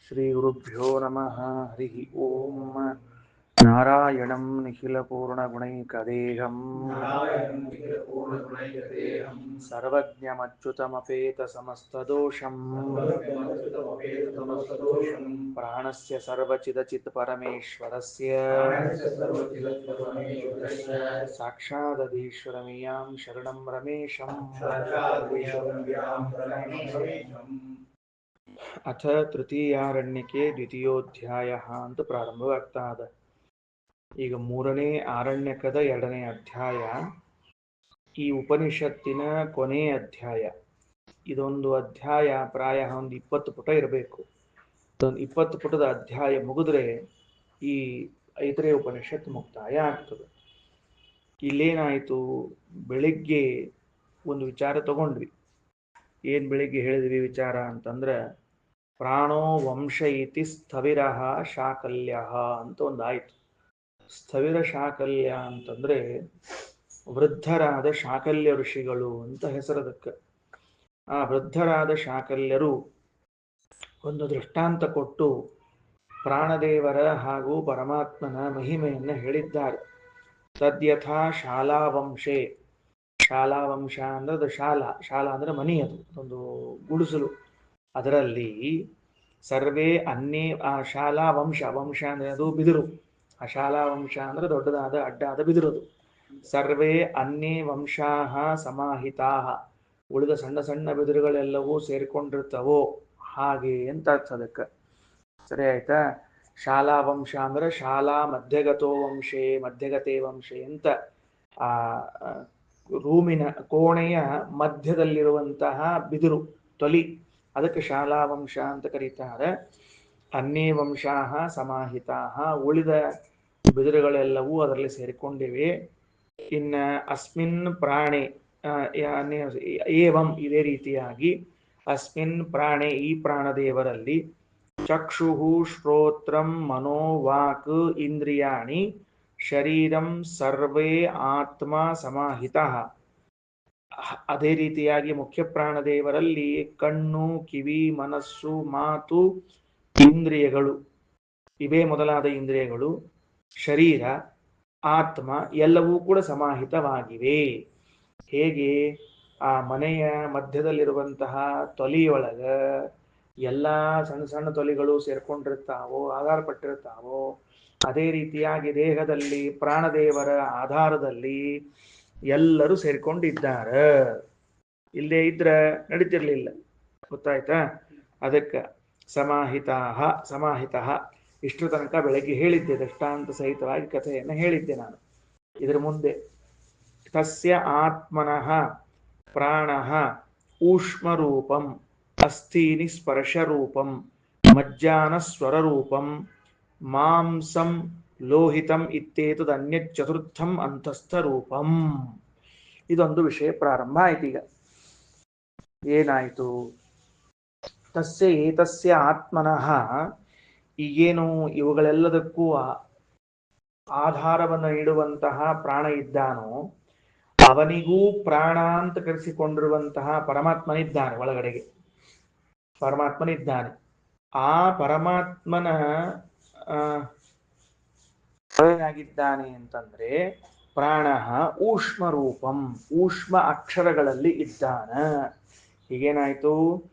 श्रीगुरुभ्यो नमः। हरिः ओम। नारायणं निखिलपूर्णगुणैकदेहं सर्वज्ञमच्युतमपेतसमस्तदोषं प्राणस्य सर्वचिदचित्परमेश्वरस्य साक्षादधीश्वरमियां शरणं रमेशम्। ಅಥ ತೃತೀಯಾರಣ್ಯಕ್ಕೆ ದ್ವಿತೀಯೋಧ್ಯಾಯ ಅಂತ ಪ್ರಾರಂಭವಾಗ್ತಾ ಇದೆ. ಈಗ ಮೂರನೇ ಆರಣ್ಯಕದ ಎರಡನೇ ಅಧ್ಯಾಯ, ಈ ಉಪನಿಷತ್ತಿನ ಕೊನೆ ಅಧ್ಯಾಯ. ಇದೊಂದು ಅಧ್ಯಾಯ ಪ್ರಾಯ ಒಂದು 20 ಪುಟ ಇರಬೇಕು. ಒಂದು 20 ಪುಟದ ಅಧ್ಯಾಯ ಮುಗಿದ್ರೆ ಈ ಐತರೇಯ ಉಪನಿಷತ್ ಮುಕ್ತಾಯ ಆಗ್ತದೆ. ಇಲ್ಲೇನಾಯಿತು, ಬೆಳಿಗ್ಗೆ ಒಂದು ವಿಚಾರ ತಗೊಂಡ್ವಿ. ಏನ್ ಬೆಳಿಗ್ಗೆ ಹೇಳಿದ್ವಿ ವಿಚಾರ ಅಂತಂದ್ರೆ, ಪ್ರಾಣೋ ವಂಶ ಇತಿ ಸ್ಥವಿರ ಶಾಕಲ್ಯ ಅಂತ ಒಂದಾಯ್ತು. ಸ್ಥವಿರ ಶಾಕಲ್ಯ ಅಂತಂದ್ರೆ ವೃದ್ಧರಾದ ಶಾಕಲ್ಯ ಋಷಿಗಳು ಅಂತ ಹೆಸರದಕ್ಕೆ. ಆ ವೃದ್ಧರಾದ ಶಾಕಲ್ಯರು ಒಂದು ದೃಷ್ಟಾಂತ ಕೊಟ್ಟು ಪ್ರಾಣದೇವರ ಹಾಗೂ ಪರಮಾತ್ಮನ ಮಹಿಮೆಯನ್ನು ಹೇಳಿದ್ದಾರೆ. ತದ್ಯಥಾ ಶಾಲಾವಂಶೆ, ಶಾಲಾವಂಶ ಅಂದ್ರೆ ಶಾಲಾ ಅಂದ್ರೆ ಮನಿ, ಅದು ಒಂದು ಗುಡಿಸಲು. ಅದರಲ್ಲಿ ಸರ್ವೇ ಅನ್ನೇ, ಆ ಶಾಲಾ ವಂಶ ಅಂದ್ರೆ ಅದು ಬಿದಿರು. ಆ ಶಾಲಾ ವಂಶ ಅಂದ್ರೆ ದೊಡ್ಡದಾದ ಅಡ್ಡಾದ ಬಿದಿರೋದು. ಸರ್ವೇ ಅನ್ನೇ ವಂಶಾಹ ಸಮಾಹಿತಾಹ, ಉಳಿದ ಸಣ್ಣ ಸಣ್ಣ ಬಿದಿರುಗಳೆಲ್ಲವೂ ಸೇರಿಕೊಂಡಿರ್ತವೋ ಹಾಗೆ ಅಂತ ಅರ್ಥ ಅದಕ್ಕೆ. ಸರಿ ಆಯ್ತಾ? ಶಾಲಾ ವಂಶ ಅಂದ್ರೆ ಶಾಲಾ ಮಧ್ಯಗತೋ ವಂಶೇ ಮಧ್ಯಗತೇ ವಂಶೇ ಅಂತ ಆ ರೂಮಿನ ಕೋಣೆಯ ಮಧ್ಯದಲ್ಲಿರುವಂತಹ ಬಿದಿರು ತೊಲಿ, ಅದಕ್ಕೆ ಶಾಲಾ ವಂಶ ಅಂತ ಕರೀತಾರೆ. ಅನ್ನೇ ವಂಶಾಹ ಸಮಾಹಿತಾಹ, ಉಳಿದ ಬಿದಿರುಗಳೆಲ್ಲವೂ ಅದರಲ್ಲಿ ಸೇರಿಕೊಂಡಿವೆ. ಇನ್ನ ಅಸ್ಮಿನ್ ಪ್ರಾಣಿ ಏವಂ, ಇದೇ ರೀತಿಯಾಗಿ ಅಸ್ಮಿನ್ ಪ್ರಾಣೆ, ಈ ಪ್ರಾಣದೇವರಲ್ಲಿ ಚಕ್ಷುಹು ಶ್ರೋತ್ರಂ ಮನೋವಾಕ್ ಇಂದ್ರಿಯಾಣಿ ಶರೀರಂ ಸರ್ವೇ ಆತ್ಮ ಸಮಾಹಿತಃ. ಅದೇ ರೀತಿಯಾಗಿ ಮುಖ್ಯ ಪ್ರಾಣದೇವರಲ್ಲಿ ಕಣ್ಣು, ಕಿವಿ, ಮನಸ್ಸು, ಮಾತು, ಇಂದ್ರಿಯಗಳು, ಇವೇ ಮೊದಲಾದ ಇಂದ್ರಿಯಗಳು, ಶರೀರ, ಆತ್ಮ ಎಲ್ಲವೂ ಕೂಡ ಸಮಾಹಿತವಾಗಿವೆ. ಹೇಗೆ ಆ ಮನೆಯ ಮಧ್ಯದಲ್ಲಿರುವಂತಹ ತೊಲಿಯೊಳಗ ಎಲ್ಲ ಸಣ್ಣ ಸಣ್ಣ ತೊಲಿಗಳು ಸೇರ್ಕೊಂಡಿರ್ತಾವೋ, ಆಧಾರ ಪಟ್ಟಿರ್ತಾವೋ, ಅದೇ ರೀತಿಯಾಗಿ ದೇಹದಲ್ಲಿ ಪ್ರಾಣದೇವರ ಆಧಾರದಲ್ಲಿ ಎಲ್ಲರೂ ಸೇರ್ಕೊಂಡಿದ್ದಾರೆ. ಇಲ್ಲೇ ಇದ್ರ ನಡೀತಿರ್ಲಿಲ್ಲ. ಗೊತ್ತಾಯ್ತಾ? ಅದಕ್ಕೆ ಸಮಾಹಿತ ಇಷ್ಟು ತನಕ ಬೆಳಗ್ಗೆ ಹೇಳಿದ್ದೆ, ದೃಷ್ಟಾಂತ ಸಹಿತವಾಗಿ ಕಥೆಯನ್ನು ಹೇಳಿದ್ದೆ ನಾನು. ಇದರ ಮುಂದೆ ತಸ್ಯ ಆತ್ಮನಃ ಪ್ರಾಣಃ ಊಷ್ಮರೂಪಂ ಅಸ್ಥೀನಿ ಸ್ಪರ್ಶರೂಪಂ ಮಜ್ಜಾನ ಸ್ವರರೂಪಂ ಮಾಂಸಂ ಲೋಹಿತಂ ಇತ್ಯೇತದ್ ಅನ್ಯತ್ ಚತುರ್ಥಂ ಅಂತಸ್ಥ ರೂಪಂ. ಇದೊಂದು ವಿಷಯ ಪ್ರಾರಂಭ ಆಯ್ತು. ಈಗ ಏನಾಯ್ತು? ತಸ್ಯ ಏತಸ್ಯ ಆತ್ಮನಃ, ಈಗೇನು ಇವುಗಳೆಲ್ಲದಕ್ಕೂ ಆಧಾರವನ್ನು ನೀಡುವಂತಹ ಪ್ರಾಣ ಇದ್ದಾನೋ, ಅವನಿಗೂ ಪ್ರಾಣ ಅಂತ ಕರೆಸಿಕೊಂಡಿರುವಂತಹ ಪರಮಾತ್ಮನಿದ್ದಾನೆ. ಒಳಗಡೆಗೆ ಪರಮಾತ್ಮನಿದ್ದಾನೆ. ಆ ಪರಮಾತ್ಮನ ಏನಾಗಿದ್ದಾನೆ ಅಂತಂದ್ರೆ, ಪ್ರಾಣ ಊಷ್ಮ ರೂಪಂ, ಊಷ್ಮ ಅಕ್ಷರಗಳಲ್ಲಿ ಇದ್ದಾನ. ಹೀಗೇನಾಯ್ತು?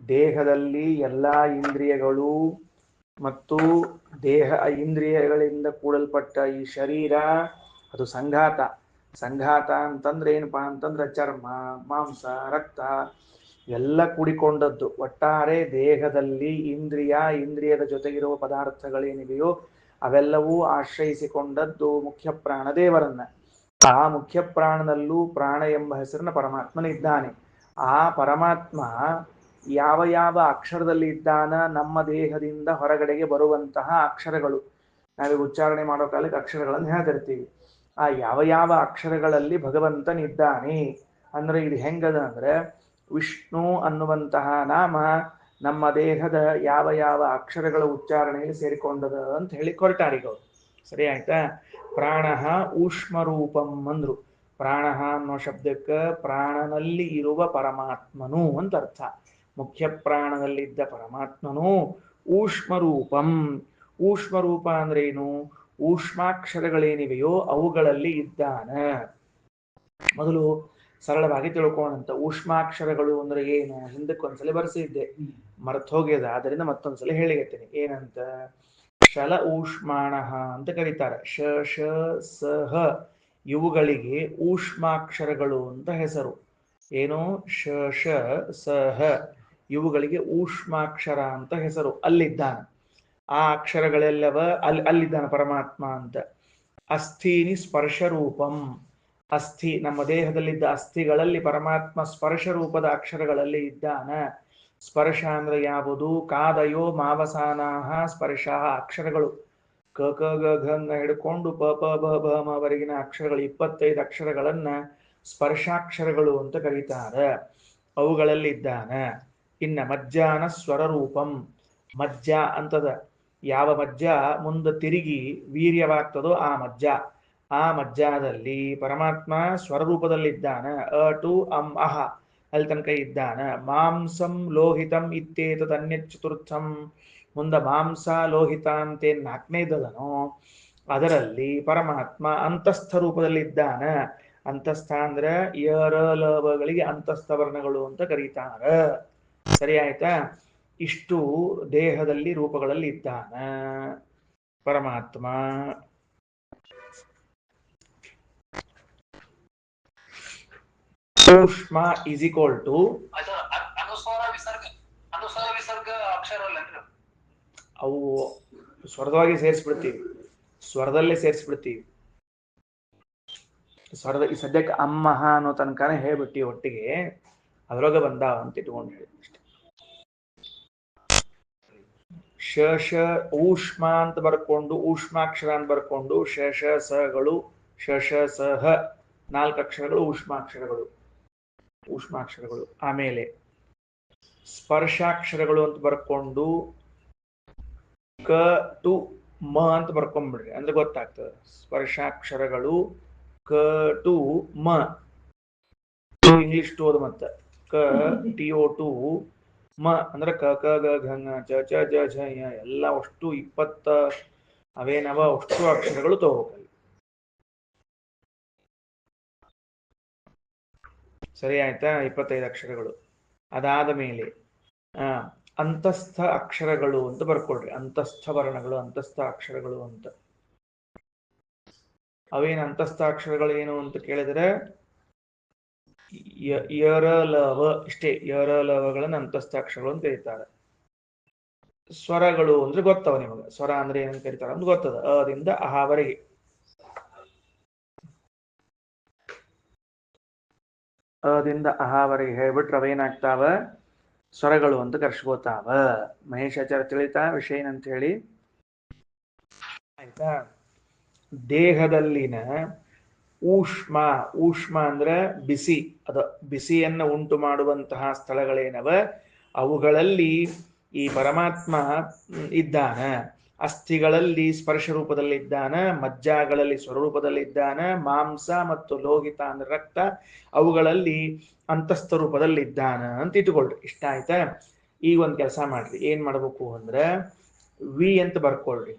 ದೇಹದಲ್ಲಿ ಎಲ್ಲ ಇಂದ್ರಿಯಗಳು ಮತ್ತು ದೇಹ ಇಂದ್ರಿಯಗಳಿಂದ ಕೂಡಲ್ಪಟ್ಟ ಈ ಶರೀರ, ಅದು ಸಂಘಾತ ಅಂತಂದ್ರೆ ಏನಪ್ಪಾ ಅಂತಂದ್ರೆ ಚರ್ಮ, ಮಾಂಸ, ರಕ್ತ ಎಲ್ಲ ಕೂಡಿಕೊಂಡದ್ದು. ಒಟ್ಟಾರೆ ದೇಹದಲ್ಲಿ ಇಂದ್ರಿಯದ ಜೊತೆಗಿರುವ ಪದಾರ್ಥಗಳೇನಿವೆಯೋ ಅವೆಲ್ಲವೂ ಆಶ್ರಯಿಸಿಕೊಂಡದ್ದು ಮುಖ್ಯ ಪ್ರಾಣದೇವರನ್ನ. ಆ ಮುಖ್ಯ ಪ್ರಾಣನಲ್ಲೂ ಪ್ರಾಣ ಎಂಬ ಹೆಸರಿನ ಪರಮಾತ್ಮನಿದ್ದಾನೆ. ಆ ಪರಮಾತ್ಮ ಯಾವ ಯಾವ ಅಕ್ಷರದಲ್ಲಿ ಇದ್ದಾನ, ನಮ್ಮ ದೇಹದಿಂದ ಹೊರಗಡೆಗೆ ಬರುವಂತಹ ಅಕ್ಷರಗಳು, ನಾವೀಗ ಉಚ್ಚಾರಣೆ ಮಾಡೋ ಕಾಲಕ್ಕೆ ಅಕ್ಷರಗಳನ್ನು ಹೇಳ್ತಿರ್ತೀವಿ. ಆ ಯಾವ ಯಾವ ಅಕ್ಷರಗಳಲ್ಲಿ ಭಗವಂತನಿದ್ದಾನೆ ಅಂದ್ರೆ, ಇದು ಹೆಂಗದ ಅಂದ್ರೆ, ವಿಷ್ಣು ಅನ್ನುವಂತಹ ನಾಮ ನಮ್ಮ ದೇಹದ ಯಾವ ಯಾವ ಅಕ್ಷರಗಳ ಉಚ್ಚಾರಣೆಯಲ್ಲಿ ಸೇರಿಕೊಂಡದ ಅಂತ ಹೇಳಿ ಹೊರಟಾರಿಗವರು. ಸರಿ ಆಯ್ತಾ? ಪ್ರಾಣ ಊಷ್ಮರೂಪಂ ಅಂದ್ರು. ಪ್ರಾಣ ಅನ್ನೋ ಶಬ್ದಕ್ಕೆ ಪ್ರಾಣನಲ್ಲಿ ಇರುವ ಪರಮಾತ್ಮನು ಅಂತ ಅರ್ಥ. ಮುಖ್ಯ ಪ್ರಾಣದಲ್ಲಿದ್ದ ಪರಮಾತ್ಮನು ಊಷ್ಮರೂಪಂ. ಊಷ್ಮರೂಪ ಅಂದ್ರೆ ಏನು? ಊಷ್ಮಾಕ್ಷರಗಳೇನಿವೆಯೋ ಅವುಗಳಲ್ಲಿ ಇದ್ದಾನ. ಮೊದಲು ಸರಳವಾಗಿ ತಿಳ್ಕೋಣಂತ. ಊಷ್ಮಾಕ್ಷರಗಳು ಅಂದ್ರೆ ಏನು? ಹಿಂದಕ್ಕೊಂದ್ಸಲ ಬರ್ಸಿದ್ದೆ, ಮರ್ತ್ ಹೋಗ್ಯದ, ಅದರಿಂದ ಮತ್ತೊಂದ್ಸಲ ಹೇಳಿಗತ್ತೇನೆ. ಏನಂತ? ಶಲ ಊಷ್ಮಾಣ ಅಂತ ಕರೀತಾರೆ. ಶ ಶ ಸ ಹ ಇವುಗಳಿಗೆ ಊಷ್ಮಾಕ್ಷರಗಳು ಅಂತ ಹೆಸರು. ಏನು? ಶ ಶ ಸ ಹ ಇವುಗಳಿಗೆ ಊಷ್ಮಾಕ್ಷರ ಅಂತ ಹೆಸರು. ಅಲ್ಲಿದ್ದಾನ ಆ ಅಕ್ಷರಗಳೆಲ್ಲವ, ಅಲ್ಲಿದ್ದಾನ ಪರಮಾತ್ಮ ಅಂತ. ಅಸ್ಥೀನಿ ಸ್ಪರ್ಶ ರೂಪಂ. ಅಸ್ಥಿ, ನಮ್ಮ ದೇಹದಲ್ಲಿದ್ದ ಅಸ್ಥಿಗಳಲ್ಲಿ ಪರಮಾತ್ಮ ಸ್ಪರ್ಶ ರೂಪದ ಅಕ್ಷರಗಳಲ್ಲಿ ಇದ್ದಾನ. ಸ್ಪರ್ಶ ಅಂದ್ರೆ ಯಾವುದು? ಕಾದಯೋ ಮಾವಸಾನಾಹ ಸ್ಪರ್ಶ ಅಕ್ಷರಗಳು. ಕ ಕ ಗ ಘ ಹಿಡ್ಕೊಂಡು ಪ ಪ ಬ ಭ ಮ ವರೆಗಿನ ಅಕ್ಷರಗಳು, 25 ಅಕ್ಷರಗಳನ್ನ ಸ್ಪರ್ಶಾಕ್ಷರಗಳು ಅಂತ ಕರೀತಾರೆ. ಅವುಗಳಲ್ಲಿ ಇದ್ದಾನ. ಇನ್ನ ಮಜ್ಜಾನ ಸ್ವರರೂಪಂ. ಮಜ್ಜ ಅಂತದ, ಯಾವ ಮಜ್ಜ ಮುಂದೆ ತಿರುಗಿ ವೀರ್ಯವಾಗ್ತದೋ ಆ ಮಜ್ಜ. ಆ ಮಜ್ಜಾದಲ್ಲಿ ಪರಮಾತ್ಮ ಸ್ವರರೂಪದಲ್ಲಿದ್ದಾನ. ಅ ಟು ಅಂ ಅಹ ಅಲ್ಲಿ ತನಕ ಇದ್ದಾನ. ಮಾಂಸಂ ಲೋಹಿತಂ ಇತ್ತೇತದ್ ಅನ್ಯತ್ ಚತುರ್ಥಂ. ಮುಂದ ಮಾಂಸ ಲೋಹಿತ ಅಂತೇನ್ 4ನೇದದನೋ ಅದರಲ್ಲಿ ಪರಮಾತ್ಮ ಅಂತಸ್ಥ ರೂಪದಲ್ಲಿದ್ದಾನ. ಅಂತಸ್ಥ ಅಂದ್ರೆ ಯರ ಲವಗಳಿಗೆ ಅಂತಸ್ಥ ವರ್ಣಗಳು ಅಂತ ಕರೀತಾರ. ಸರಿ ಆಯ್ತಾ? ಇಷ್ಟು ದೇಹದಲ್ಲಿ ರೂಪಗಳಲ್ಲಿ ಇದ್ದಾನ ಪರಮಾತ್ಮ. ಊಷ್ಮ ಇಸ್ ಈಕ್ವಲ್ ಟು ವಿಸರ್ಗ ಅಕ್ಷರ ಅವು ಸ್ವರದವಾಗಿ ಸೇರಿಸ್ಬಿಡ್ತೀವಿ, ಸ್ವರದಲ್ಲೇ ಸೇರಿಸ್ಬಿಡ್ತೀವಿ. ಸ್ವರದ ಈ ಸದ್ಯಕ್ಕೆ ಅಮ್ಮಹ ಅನ್ನೋ ತನಕನೇ ಹೇಳ್ಬಿಟ್ಟಿ ಒಟ್ಟಿಗೆ, ಅದ್ರೊಳಗೆ ಬಂದಾವ ಅಂತ ಇಟ್ಕೊಂಡು ಹೇಳಿ ಅಷ್ಟೆ. ಶ ಶ ಊಷ್ಮ ಅಂತ ಬರ್ಕೊಂಡು, ಊಷ್ಮಾಕ್ಷರ ಅಂತ ಬರ್ಕೊಂಡು, ಶ ಶ ಸಗಳು, ಶ ಶ ಸ ಹ 4 ಅಕ್ಷರಗಳು ಊಷ್ಮಾಕ್ಷರಗಳು. ಊಷ್ಮಾಕ್ಷರಗಳು. ಆಮೇಲೆ ಸ್ಪರ್ಶಾಕ್ಷರಗಳು ಅಂತ ಬರ್ಕೊಂಡು ಕ ಟು ಮ ಅಂತ ಬರ್ಕೊಂಡ್ಬಿಡ್ರಿ, ಅಂದ್ರೆ ಗೊತ್ತಾಗ್ತದೆ. ಸ್ಪರ್ಶಾಕ್ಷರಗಳು ಕ ಟು ಮ. ಇಂಗ್ಲಿಷ್ ಟು ಅದು ಮತ್ತೆ ಕ ಟಿ ಒ ಟು ಮ ಅಂದ್ರೆ ಕ ಕ ಗ ಘ ङ ಚ ಚ ಜ ಝ ಯ ಎಲ್ಲ ಅಷ್ಟು 20 ಅವೇನವ ಅಷ್ಟು ಅಕ್ಷರಗಳು ತಗೋಬೇಕಲ್ಲಿ. ಸರಿ ಆಯ್ತಾ? 25 ಅಕ್ಷರಗಳು. ಅದಾದ ಮೇಲೆ ಅಂತಸ್ಥ ಅಕ್ಷರಗಳು ಅಂತ ಬರ್ಕೊಳ್ರಿ. ಅಂತಸ್ಥ ವರ್ಣಗಳು, ಅಂತಸ್ಥ ಅಕ್ಷರಗಳು ಅಂತ. ಅವೇನು ಅಂತಸ್ಥ ಅಕ್ಷರಗಳು ಏನು ಅಂತ ಕೇಳಿದ್ರೆ ಯರ ಲವ ಇಷ್ಟೇ. ಯರ ಲವಗಳನ್ನು ಅಂತಸ್ಥ ಅಕ್ಷರಗಳು ಅಂತ ಕರೀತಾರೆ. ಸ್ವರಗಳು ಅಂದ್ರೆ ಗೊತ್ತವ ನಿಮಗೆ. ಸ್ವರ ಅಂದ್ರೆ ಏನಂತ ಕರೀತಾರೆ ಅಂತ ಗೊತ್ತದ. ಅದಿಂದ ಅಹಾವರೆಗೆ. ಅದಿಂದ ಅಹಾವರೆಗೆ ಹೇಳ್ಬಿಟ್ರೆ ಅವೇನಾಗ್ತಾವ? ಸ್ವರಗಳು ಅಂತ ಕರ್ಸ್ಕೋತಾವ. ಮಹೇಶಾಚಾರ್ಯ ತಿಳಿತಾ ವಿಷಯ ಏನಂತ ಹೇಳಿ? ಆಯ್ತಾ? ದೇಹದಲ್ಲಿನ ಊಷ್ಮ, ಊಷ್ಮ ಅಂದ್ರೆ ಬಿಸಿ, ಅದ ಬಿಸಿಯನ್ನ ಉಂಟು ಮಾಡುವಂತಹ ಸ್ಥಳಗಳೇನವ ಅವುಗಳಲ್ಲಿ ಈ ಪರಮಾತ್ಮ ಇದ್ದಾನ. ಅಸ್ಥಿಗಳಲ್ಲಿ ಸ್ಪರ್ಶ ರೂಪದಲ್ಲಿದ್ದಾನ, ಮಜ್ಜಾಗಳಲ್ಲಿ ಸ್ವರೂಪದಲ್ಲಿದ್ದಾನ, ಮಾಂಸ ಮತ್ತು ಲೋಹಿತ ಅಂದ್ರೆ ರಕ್ತ ಅವುಗಳಲ್ಲಿ ಅಂತಸ್ಥ ರೂಪದಲ್ಲಿದ್ದಾನ ಅಂತ ಇಟ್ಕೊಳ್ರಿ. ಇಷ್ಟ ಆಯ್ತಾ? ಈಗ ಒಂದು ಕೆಲಸ ಮಾಡ್ರಿ. ಏನ್ ಮಾಡ್ಬೇಕು ಅಂದ್ರೆ ವಿ ಅಂತ ಬರ್ಕೊಳ್ರಿ.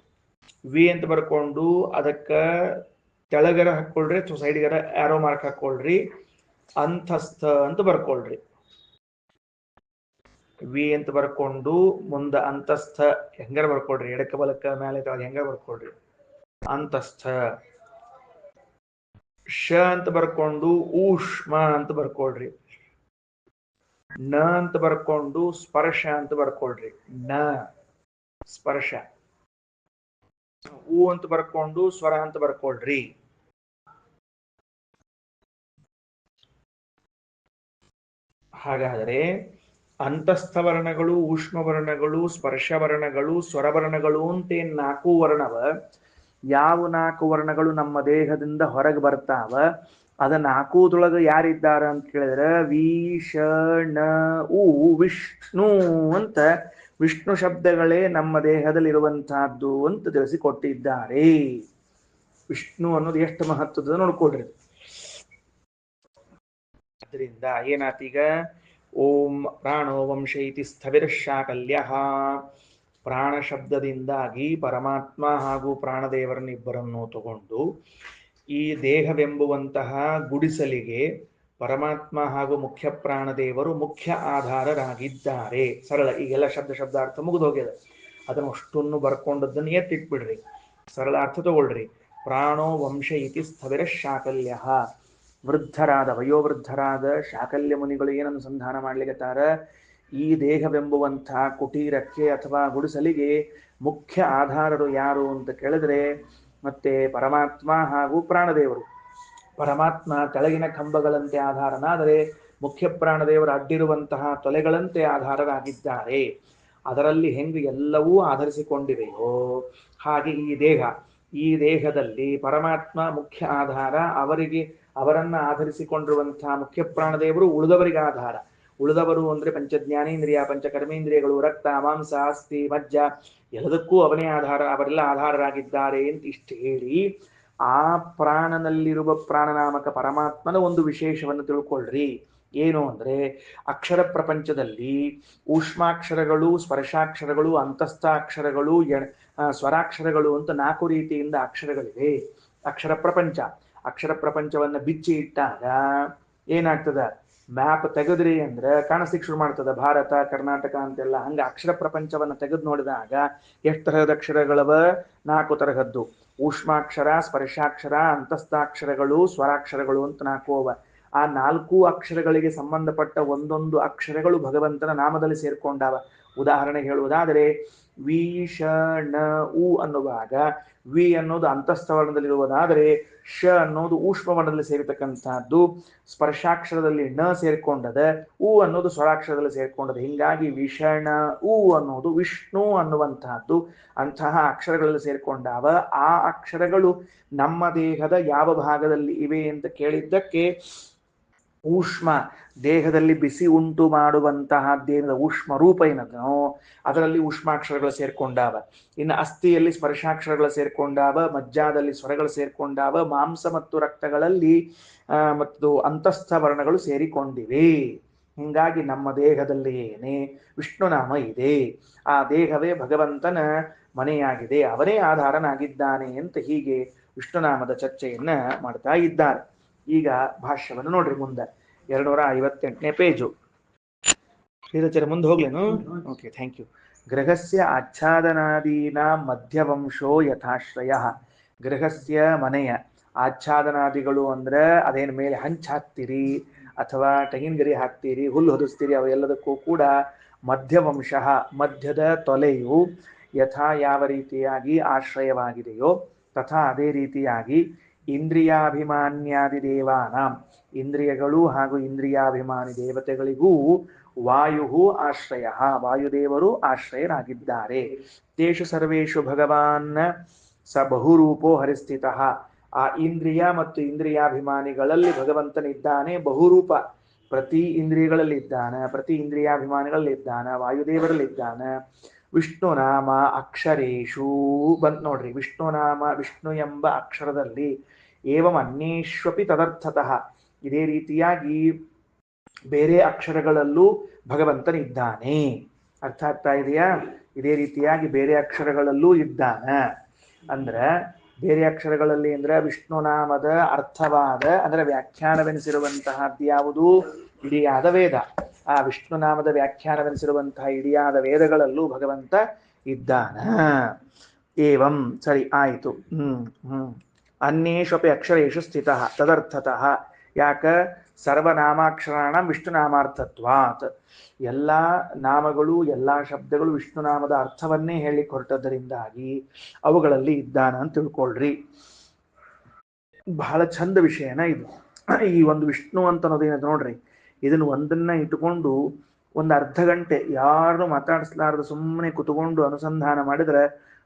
ವಿ ಅಂತ ಬರ್ಕೊಂಡು ಅದಕ್ಕ ಕೆಳಗರ ಹಾಕೊಳ್ರಿ ಅಥವಾ ಸೈಡ್ಗರ ಆರೋ ಮಾರ್ಕ್ ಹಾಕೊಳ್ರಿ. ಅಂತಸ್ಥ ಅಂತ ಬರ್ಕೊಳ್ರಿ. ವಿ ಅಂತ ಬರ್ಕೊಂಡು ಮುಂದ ಅಂತಸ್ಥ ಹೆಂಗಾರ ಬರ್ಕೊಳ್ರಿ. ಎಡಕ್ಕ ಬಲಕ್ಕ ಮೇಲೆ ಕೆಳಗೆ ಹೆಂಗಾರ ಬರ್ಕೊಳ್ರಿ. ಅಂತಸ್ಥ. ಶ ಅಂತ ಬರ್ಕೊಂಡು ಊಷ್ಮ ಅಂತ ಬರ್ಕೊಳ್ರಿ. ನ ಅಂತ ಬರ್ಕೊಂಡು ಸ್ಪರ್ಶ ಅಂತ ಬರ್ಕೊಳ್ರಿ. ನ ಸ್ಪರ್ಶ. ಹೂ ಅಂತ ಬರ್ಕೊಂಡು ಸ್ವರ ಅಂತ ಬರ್ಕೊಳ್ರಿ. ಹಾಗಾದರೆ ಅಂತಸ್ಥ ವರ್ಣಗಳು, ಊಷ್ಮ ವರ್ಣಗಳು, ಸ್ಪರ್ಶ ವರ್ಣಗಳು, ಸ್ವರವರ್ಣಗಳು ಅಂತ 4 ವರ್ಣವ. ಯಾವ 4 ವರ್ಣಗಳು ನಮ್ಮ ದೇಹದಿಂದ ಹೊರಗೆ ಬರ್ತಾವ ಅದ 4ದೊಳಗೆ ಯಾರಿದ್ದಾರ ಅಂತ ಕೇಳಿದ್ರೆ ವಿಷ್ಣು ವಿಷ್ಣು ಅಂತ ವಿಷ್ಣು ಶಬ್ದಗಳೇ ನಮ್ಮ ದೇಹದಲ್ಲಿ ಇರುವಂತಹದ್ದು ಅಂತ ತಿಳಿಸಿಕೊಟ್ಟಿದ್ದಾರೆ. ವಿಷ್ಣು ಅನ್ನೋದು ಎಷ್ಟು ಮಹತ್ವದ ನೋಡ್ಕೊಳ್ರಿ. ಅದರಿಂದ ಏನಾತೀಗ? ಓಂ ಪ್ರಾಣೋ ವಂಶ ಇತಿ ಸ್ಥವಿರಶಾಕಲ್ಯ ಪ್ರಾಣ ಶಬ್ದದಿಂದಾಗಿ ಪರಮಾತ್ಮ ಹಾಗೂ ಪ್ರಾಣದೇವರನ್ನಿಬ್ಬರನ್ನು ತಗೊಂಡು ಈ ದೇಹವೆಂಬುವಂತಹ ಗುಡಿಸಲಿಗೆ ಪರಮಾತ್ಮ ಹಾಗೂ ಮುಖ್ಯ ಪ್ರಾಣದೇವರು ಮುಖ್ಯ ಆಧಾರರಾಗಿದ್ದಾರೆ. ಸರಳ. ಈಗೆಲ್ಲ ಶಬ್ದಾರ್ಥ ಮುಗಿದು ಹೋಗಿದೆ. ಅದನ್ನು ಅಷ್ಟನ್ನು ಬರ್ಕೊಂಡದ್ದನ್ನು ಎತ್ತಿಟ್ಬಿಡ್ರಿ. ಸರಳ ಅರ್ಥ ತಗೊಳ್ರಿ. ಪ್ರಾಣೋ ವಂಶ ಇತಿ ಸ್ಥವಿರ ಶಾಕಲ್ಯ. ವೃದ್ಧರಾದ ವಯೋವೃದ್ಧರಾದ ಶಾಕಲ್ಯ ಮುನಿಗಳು ಏನು ಅನುಸಂಧಾನ ಮಾಡ್ಲಿಕ್ಕತ್ತಾರ? ಈ ದೇಹವೆಂಬುವಂಥ ಕುಟೀರಕ್ಕೆ ಅಥವಾ ಗುಡಿಸಲಿಗೆ ಮುಖ್ಯ ಆಧಾರರು ಯಾರು ಅಂತ ಕೇಳಿದ್ರೆ ಮತ್ತೆ ಪರಮಾತ್ಮ ಹಾಗೂ ಪ್ರಾಣದೇವರು. ಪರಮಾತ್ಮ ಕೆಳಗಿನ ಕಂಬಗಳಂತೆ ಆಧಾರನಾದರೆ ಮುಖ್ಯ ಪ್ರಾಣದೇವರು ಅಡ್ಡಿರುವಂತಹ ತೊಲೆಗಳಂತೆ ಆಧಾರರಾಗಿದ್ದಾರೆ. ಅದರಲ್ಲಿ ಹೆಂಗೆ ಎಲ್ಲವೂ ಆಧರಿಸಿಕೊಂಡಿವೆಯೋ ಹಾಗೆ ಈ ದೇಹದಲ್ಲಿ ಪರಮಾತ್ಮ ಮುಖ್ಯ ಆಧಾರ. ಅವರನ್ನ ಆಧರಿಸಿಕೊಂಡಿರುವಂತಹ ಮುಖ್ಯ ಪ್ರಾಣದೇವರು ಉಳಿದವರಿಗೆ ಆಧಾರ. ಉಳಿದವರು ಅಂದ್ರೆ ಪಂಚಜ್ಞಾನೇಂದ್ರಿಯ, ಪಂಚಕರ್ಮೇಂದ್ರಿಯಗಳು, ರಕ್ತ, ಮಾಂಸ, ಅಸ್ಥಿ, ಮಜ್ಜ ಎಲ್ಲದಕ್ಕೂ ಅವನೇ ಆಧಾರ. ಅವರೆಲ್ಲ ಆಧಾರರಾಗಿದ್ದಾರೆ ಅಂತ ಇಷ್ಟು ಹೇಳಿ ಆ ಪ್ರಾಣನಲ್ಲಿರುವ ಪ್ರಾಣನಾಮಕ ಪರಮಾತ್ಮನ ಒಂದು ವಿಶೇಷವನ್ನು ತಿಳ್ಕೊಳ್ರಿ. ಏನು ಅಂದ್ರೆ ಅಕ್ಷರ ಪ್ರಪಂಚದಲ್ಲಿ ಊಷ್ಮಾಕ್ಷರಗಳು, ಸ್ಪರ್ಶಾಕ್ಷರಗಳು, ಅಂತಸ್ಥಾಕ್ಷರಗಳು, ಸ್ವರಾಕ್ಷರಗಳು ಅಂತ 4 ರೀತಿಯಿಂದ ಅಕ್ಷರಗಳಿವೆ. ಅಕ್ಷರ ಪ್ರಪಂಚವನ್ನ ಬಿಚ್ಚಿ ಇಟ್ಟಾಗ ಏನಾಗ್ತದ? ಮ್ಯಾಪ್ ತೆಗೆದ್ರಿ ಅಂದ್ರೆ ಕಾಣಿಸ್ಲಿಕ್ಕೆ ಶುರು ಮಾಡ್ತದ, ಭಾರತ, ಕರ್ನಾಟಕ ಅಂತೆಲ್ಲ. ಹಂಗ ಅಕ್ಷರ ಪ್ರಪಂಚವನ್ನ ತೆಗೆದು ನೋಡಿದಾಗ ಎಷ್ಟು ತರಹದ ಅಕ್ಷರಗಳವ? 4 ತರಹದ್ದು. ಊಷ್ಮಾಕ್ಷರ, ಸ್ಪರ್ಶಾಕ್ಷರ, ಅಂತಸ್ಥಾಕ್ಷರಗಳು, ಸ್ವರಾಕ್ಷರಗಳು ಅಂತ 4 ಅವ. ಆ 4 ಅಕ್ಷರಗಳಿಗೆ ಸಂಬಂಧಪಟ್ಟ ಒಂದೊಂದು ಅಕ್ಷರಗಳು ಭಗವಂತನ ನಾಮದಲ್ಲಿ ಸೇರ್ಕೊಂಡಾವ. ಉದಾಹರಣೆ ಹೇಳುವುದಾದರೆ ವಿ ಶ ಣ ಉ ಅನ್ನುವಾಗ ವಿ ಅನ್ನೋದು ಅಂತಸ್ಥವರ್ಣದಲ್ಲಿರುವುದಾದರೆ ಶ ಅನ್ನೋದು ಊಷ್ಮವರ್ಣದಲ್ಲಿ ಸೇರಿರ್ತಕ್ಕಂಥದ್ದು, ಸ್ಪರ್ಶಾಕ್ಷರದಲ್ಲಿ ಣ ಸೇರ್ಕೊಂಡದ, ಉ ಅನ್ನೋದು ಸ್ವರಾಕ್ಷರದಲ್ಲಿ ಸೇರ್ಕೊಂಡದ. ಹೀಗಾಗಿ ವಿಷಣ ಉ ಅನ್ನೋದು ವಿಷ್ಣು ಅನ್ನುವಂತಹದ್ದು ಅಂತಹ ಅಕ್ಷರಗಳಲ್ಲಿ ಸೇರ್ಕೊಂಡಾವ. ಆ ಅಕ್ಷರಗಳು ನಮ್ಮ ದೇಹದ ಯಾವ ಭಾಗದಲ್ಲಿ ಇವೆ ಅಂತ ಕೇಳಿದ್ದಕ್ಕೆ ಊಷ್ಮ ದೇಹದಲ್ಲಿ ಬಿಸಿ ಉಂಟು ಮಾಡುವಂತಹದ್ದೇನದ ಊಷ್ಮ ರೂಪ ಏನದನೋ ಅದರಲ್ಲಿ ಊಷ್ಮಾಕ್ಷರಗಳು ಸೇರ್ಕೊಂಡಾವ. ಇನ್ನು ಅಸ್ಥಿಯಲ್ಲಿ ಸ್ಪರ್ಶಾಕ್ಷರಗಳು ಸೇರ್ಕೊಂಡಾವ, ಮಜ್ಜಾದಲ್ಲಿ ಸ್ವರಗಳು ಸೇರ್ಕೊಂಡಾವ, ಮಾಂಸ ಮತ್ತು ರಕ್ತಗಳಲ್ಲಿ ಮತ್ತು ಅಂತಸ್ಥ ವರ್ಣಗಳು ಸೇರಿಕೊಂಡಿವೆ. ಹಿಂಗಾಗಿ ನಮ್ಮ ದೇಹದಲ್ಲಿ ಏನೇ ವಿಷ್ಣುನಾಮ ಇದೆ, ಆ ದೇಹವೇ ಭಗವಂತನ ಮನೆಯಾಗಿದೆ, ಅವರೇ ಆಧಾರನಾಗಿದ್ದಾನೆ ಅಂತ ಹೀಗೆ ವಿಷ್ಣುನಾಮದ ಚರ್ಚೆಯನ್ನ ಮಾಡ್ತಾ ಇದ್ದಾರೆ. ಈಗ ಭಾಷ್ಯವನ್ನು ನೋಡ್ರಿ. ಮುಂದೆ 258ನೇ ಪೇಜು. ಶ್ರೀರಚನೆ ಮುಂದೆ ಹೋಗ್ಲೇನು? Okay, thank you. ಗೃಹಸ್ಯ ಆಚ್ಛಾದನಾದೀನ ಮಧ್ಯವಂಶೋ ಯಥಾಶ್ರಯ. ಗೃಹಸ್ಯ ಮನೆಯ ಆಚ್ಛಾದನಾದಿಗಳು ಅಂದ್ರೆ ಅದೇನ ಮೇಲೆ ಹಂಚ್ ಹಾಕ್ತೀರಿ ಅಥವಾ ತೆಂಗಿನ ಗರಿ ಹಾಕ್ತೀರಿ, ಹುಲ್ಲು ಹೊದಿಸ್ತೀರಿ, ಅವೆಲ್ಲದಕ್ಕೂ ಕೂಡ ಮಧ್ಯವಂಶ ಮಧ್ಯದ ತೊಲೆಯು ಯಥಾ ಯಾವ ರೀತಿಯಾಗಿ ಆಶ್ರಯವಾಗಿದೆಯೋ ತಥಾ ಅದೇ ರೀತಿಯಾಗಿ ಇಂದ್ರಿಯಾಭಿಮಾನ್ಯಾದಿ ದೇವಾನಾಂ ಇಂದ್ರಿಯಗಳು ಹಾಗೂ ಇಂದ್ರಿಯಾಭಿಮಾನಿ ದೇವತೆಗಳಿಗೂ ವಾಯು ಆಶ್ರಯ, ವಾಯುದೇವರು ಆಶ್ರಯರಾಗಿದ್ದಾರೆ. ತೇಷು ಸರ್ವೇಷು ಭಗವಾನ್ ಸ ಬಹುರೂಪೋ ಹರಿಸ್ಥಿತ. ಆ ಇಂದ್ರಿಯ ಮತ್ತು ಇಂದ್ರಿಯಾಭಿಮಾನಿಗಳಲ್ಲಿ ಭಗವಂತನಿದ್ದಾನೆ ಬಹುರೂಪ. ಪ್ರತಿ ಇಂದ್ರಿಯಗಳಲ್ಲಿದ್ದಾನೆ, ಪ್ರತಿ ಇಂದ್ರಿಯಾಭಿಮಾನಿಗಳಲ್ಲಿದ್ದಾನೆ, ವಾಯುದೇವರಲ್ಲಿದ್ದಾನೆ. ವಿಷ್ಣು ನಾಮ ಅಕ್ಷರೇಶು ಬಂತ್ ನೋಡ್ರಿ. ವಿಷ್ಣು ನಾಮ ವಿಷ್ಣು ಎಂಬ ಅಕ್ಷರದಲ್ಲಿ ಏವಂ ಅನ್ಯೇಷ್ವಪಿ ತದರ್ಥತಃ ಇದೇ ರೀತಿಯಾಗಿ ಬೇರೆ ಅಕ್ಷರಗಳಲ್ಲೂ ಭಗವಂತನಿದ್ದಾನೆ. ಅರ್ಥ ಆಗ್ತಾ ಇದೆಯಾ? ಇದೇ ರೀತಿಯಾಗಿ ಬೇರೆ ಅಕ್ಷರಗಳಲ್ಲೂ ಇದ್ದಾನೆ. ಅಂದ್ರೆ ಬೇರೆ ಅಕ್ಷರಗಳಲ್ಲಿ ಅಂದ್ರೆ ವಿಷ್ಣು ನಾಮದ ಅರ್ಥವಾದ ಅಂದ್ರೆ ವ್ಯಾಖ್ಯಾನವೆನಿಸಿರುವಂತಹದ್ದು ಯಾವುದು? ಇಡಿಯಾದ ವೇದ. ಆ ವಿಷ್ಣು ನಾಮದ ವ್ಯಾಖ್ಯಾನವೆನಿಸಿರುವಂತಹ ಇಡಿಯಾದ ವೇದಗಳಲ್ಲೂ ಭಗವಂತ ಇದ್ದಾನ. ಏವಂ ಸರಿ ಆಯಿತು. ಅನ್ಯೇಷಪಿ ಅಕ್ಷರೇಷು ಸ್ಥಿತ ತದರ್ಥತಃ. ಯಾಕ? ಸರ್ವನಾಮಾಕ್ಷರಾಣ ವಿಷ್ಣುನಾಮಾರ್ಥತ್ವಾತ್. ಎಲ್ಲ ನಾಮಗಳು ಎಲ್ಲ ಶಬ್ದಗಳು ವಿಷ್ಣುನಾಮದ ಅರ್ಥವನ್ನೇ ಹೇಳಿಕ್ ಹೊರಟದ್ದರಿಂದಾಗಿ ಅವುಗಳಲ್ಲಿ ಇದ್ದಾನ ಅಂತ ತಿಳ್ಕೊಳ್ರಿ. ಬಹಳ ಚಂದ ವಿಷಯನ ಇದು. ಈ ಒಂದು ವಿಷ್ಣು ಅಂತ ಅನ್ನೋದೇನದು ನೋಡ್ರಿ, ಇದನ್ನು ಒಂದನ್ನ ಇಟ್ಟುಕೊಂಡು ಒಂದು ಅರ್ಧ ಗಂಟೆ ಯಾರು ಮಾತಾಡಿಸ್ಲಾರ್ದು ಸುಮ್ಮನೆ ಕುತ್ಕೊಂಡು ಅನುಸಂಧಾನ ಮಾಡಿದ್ರೆ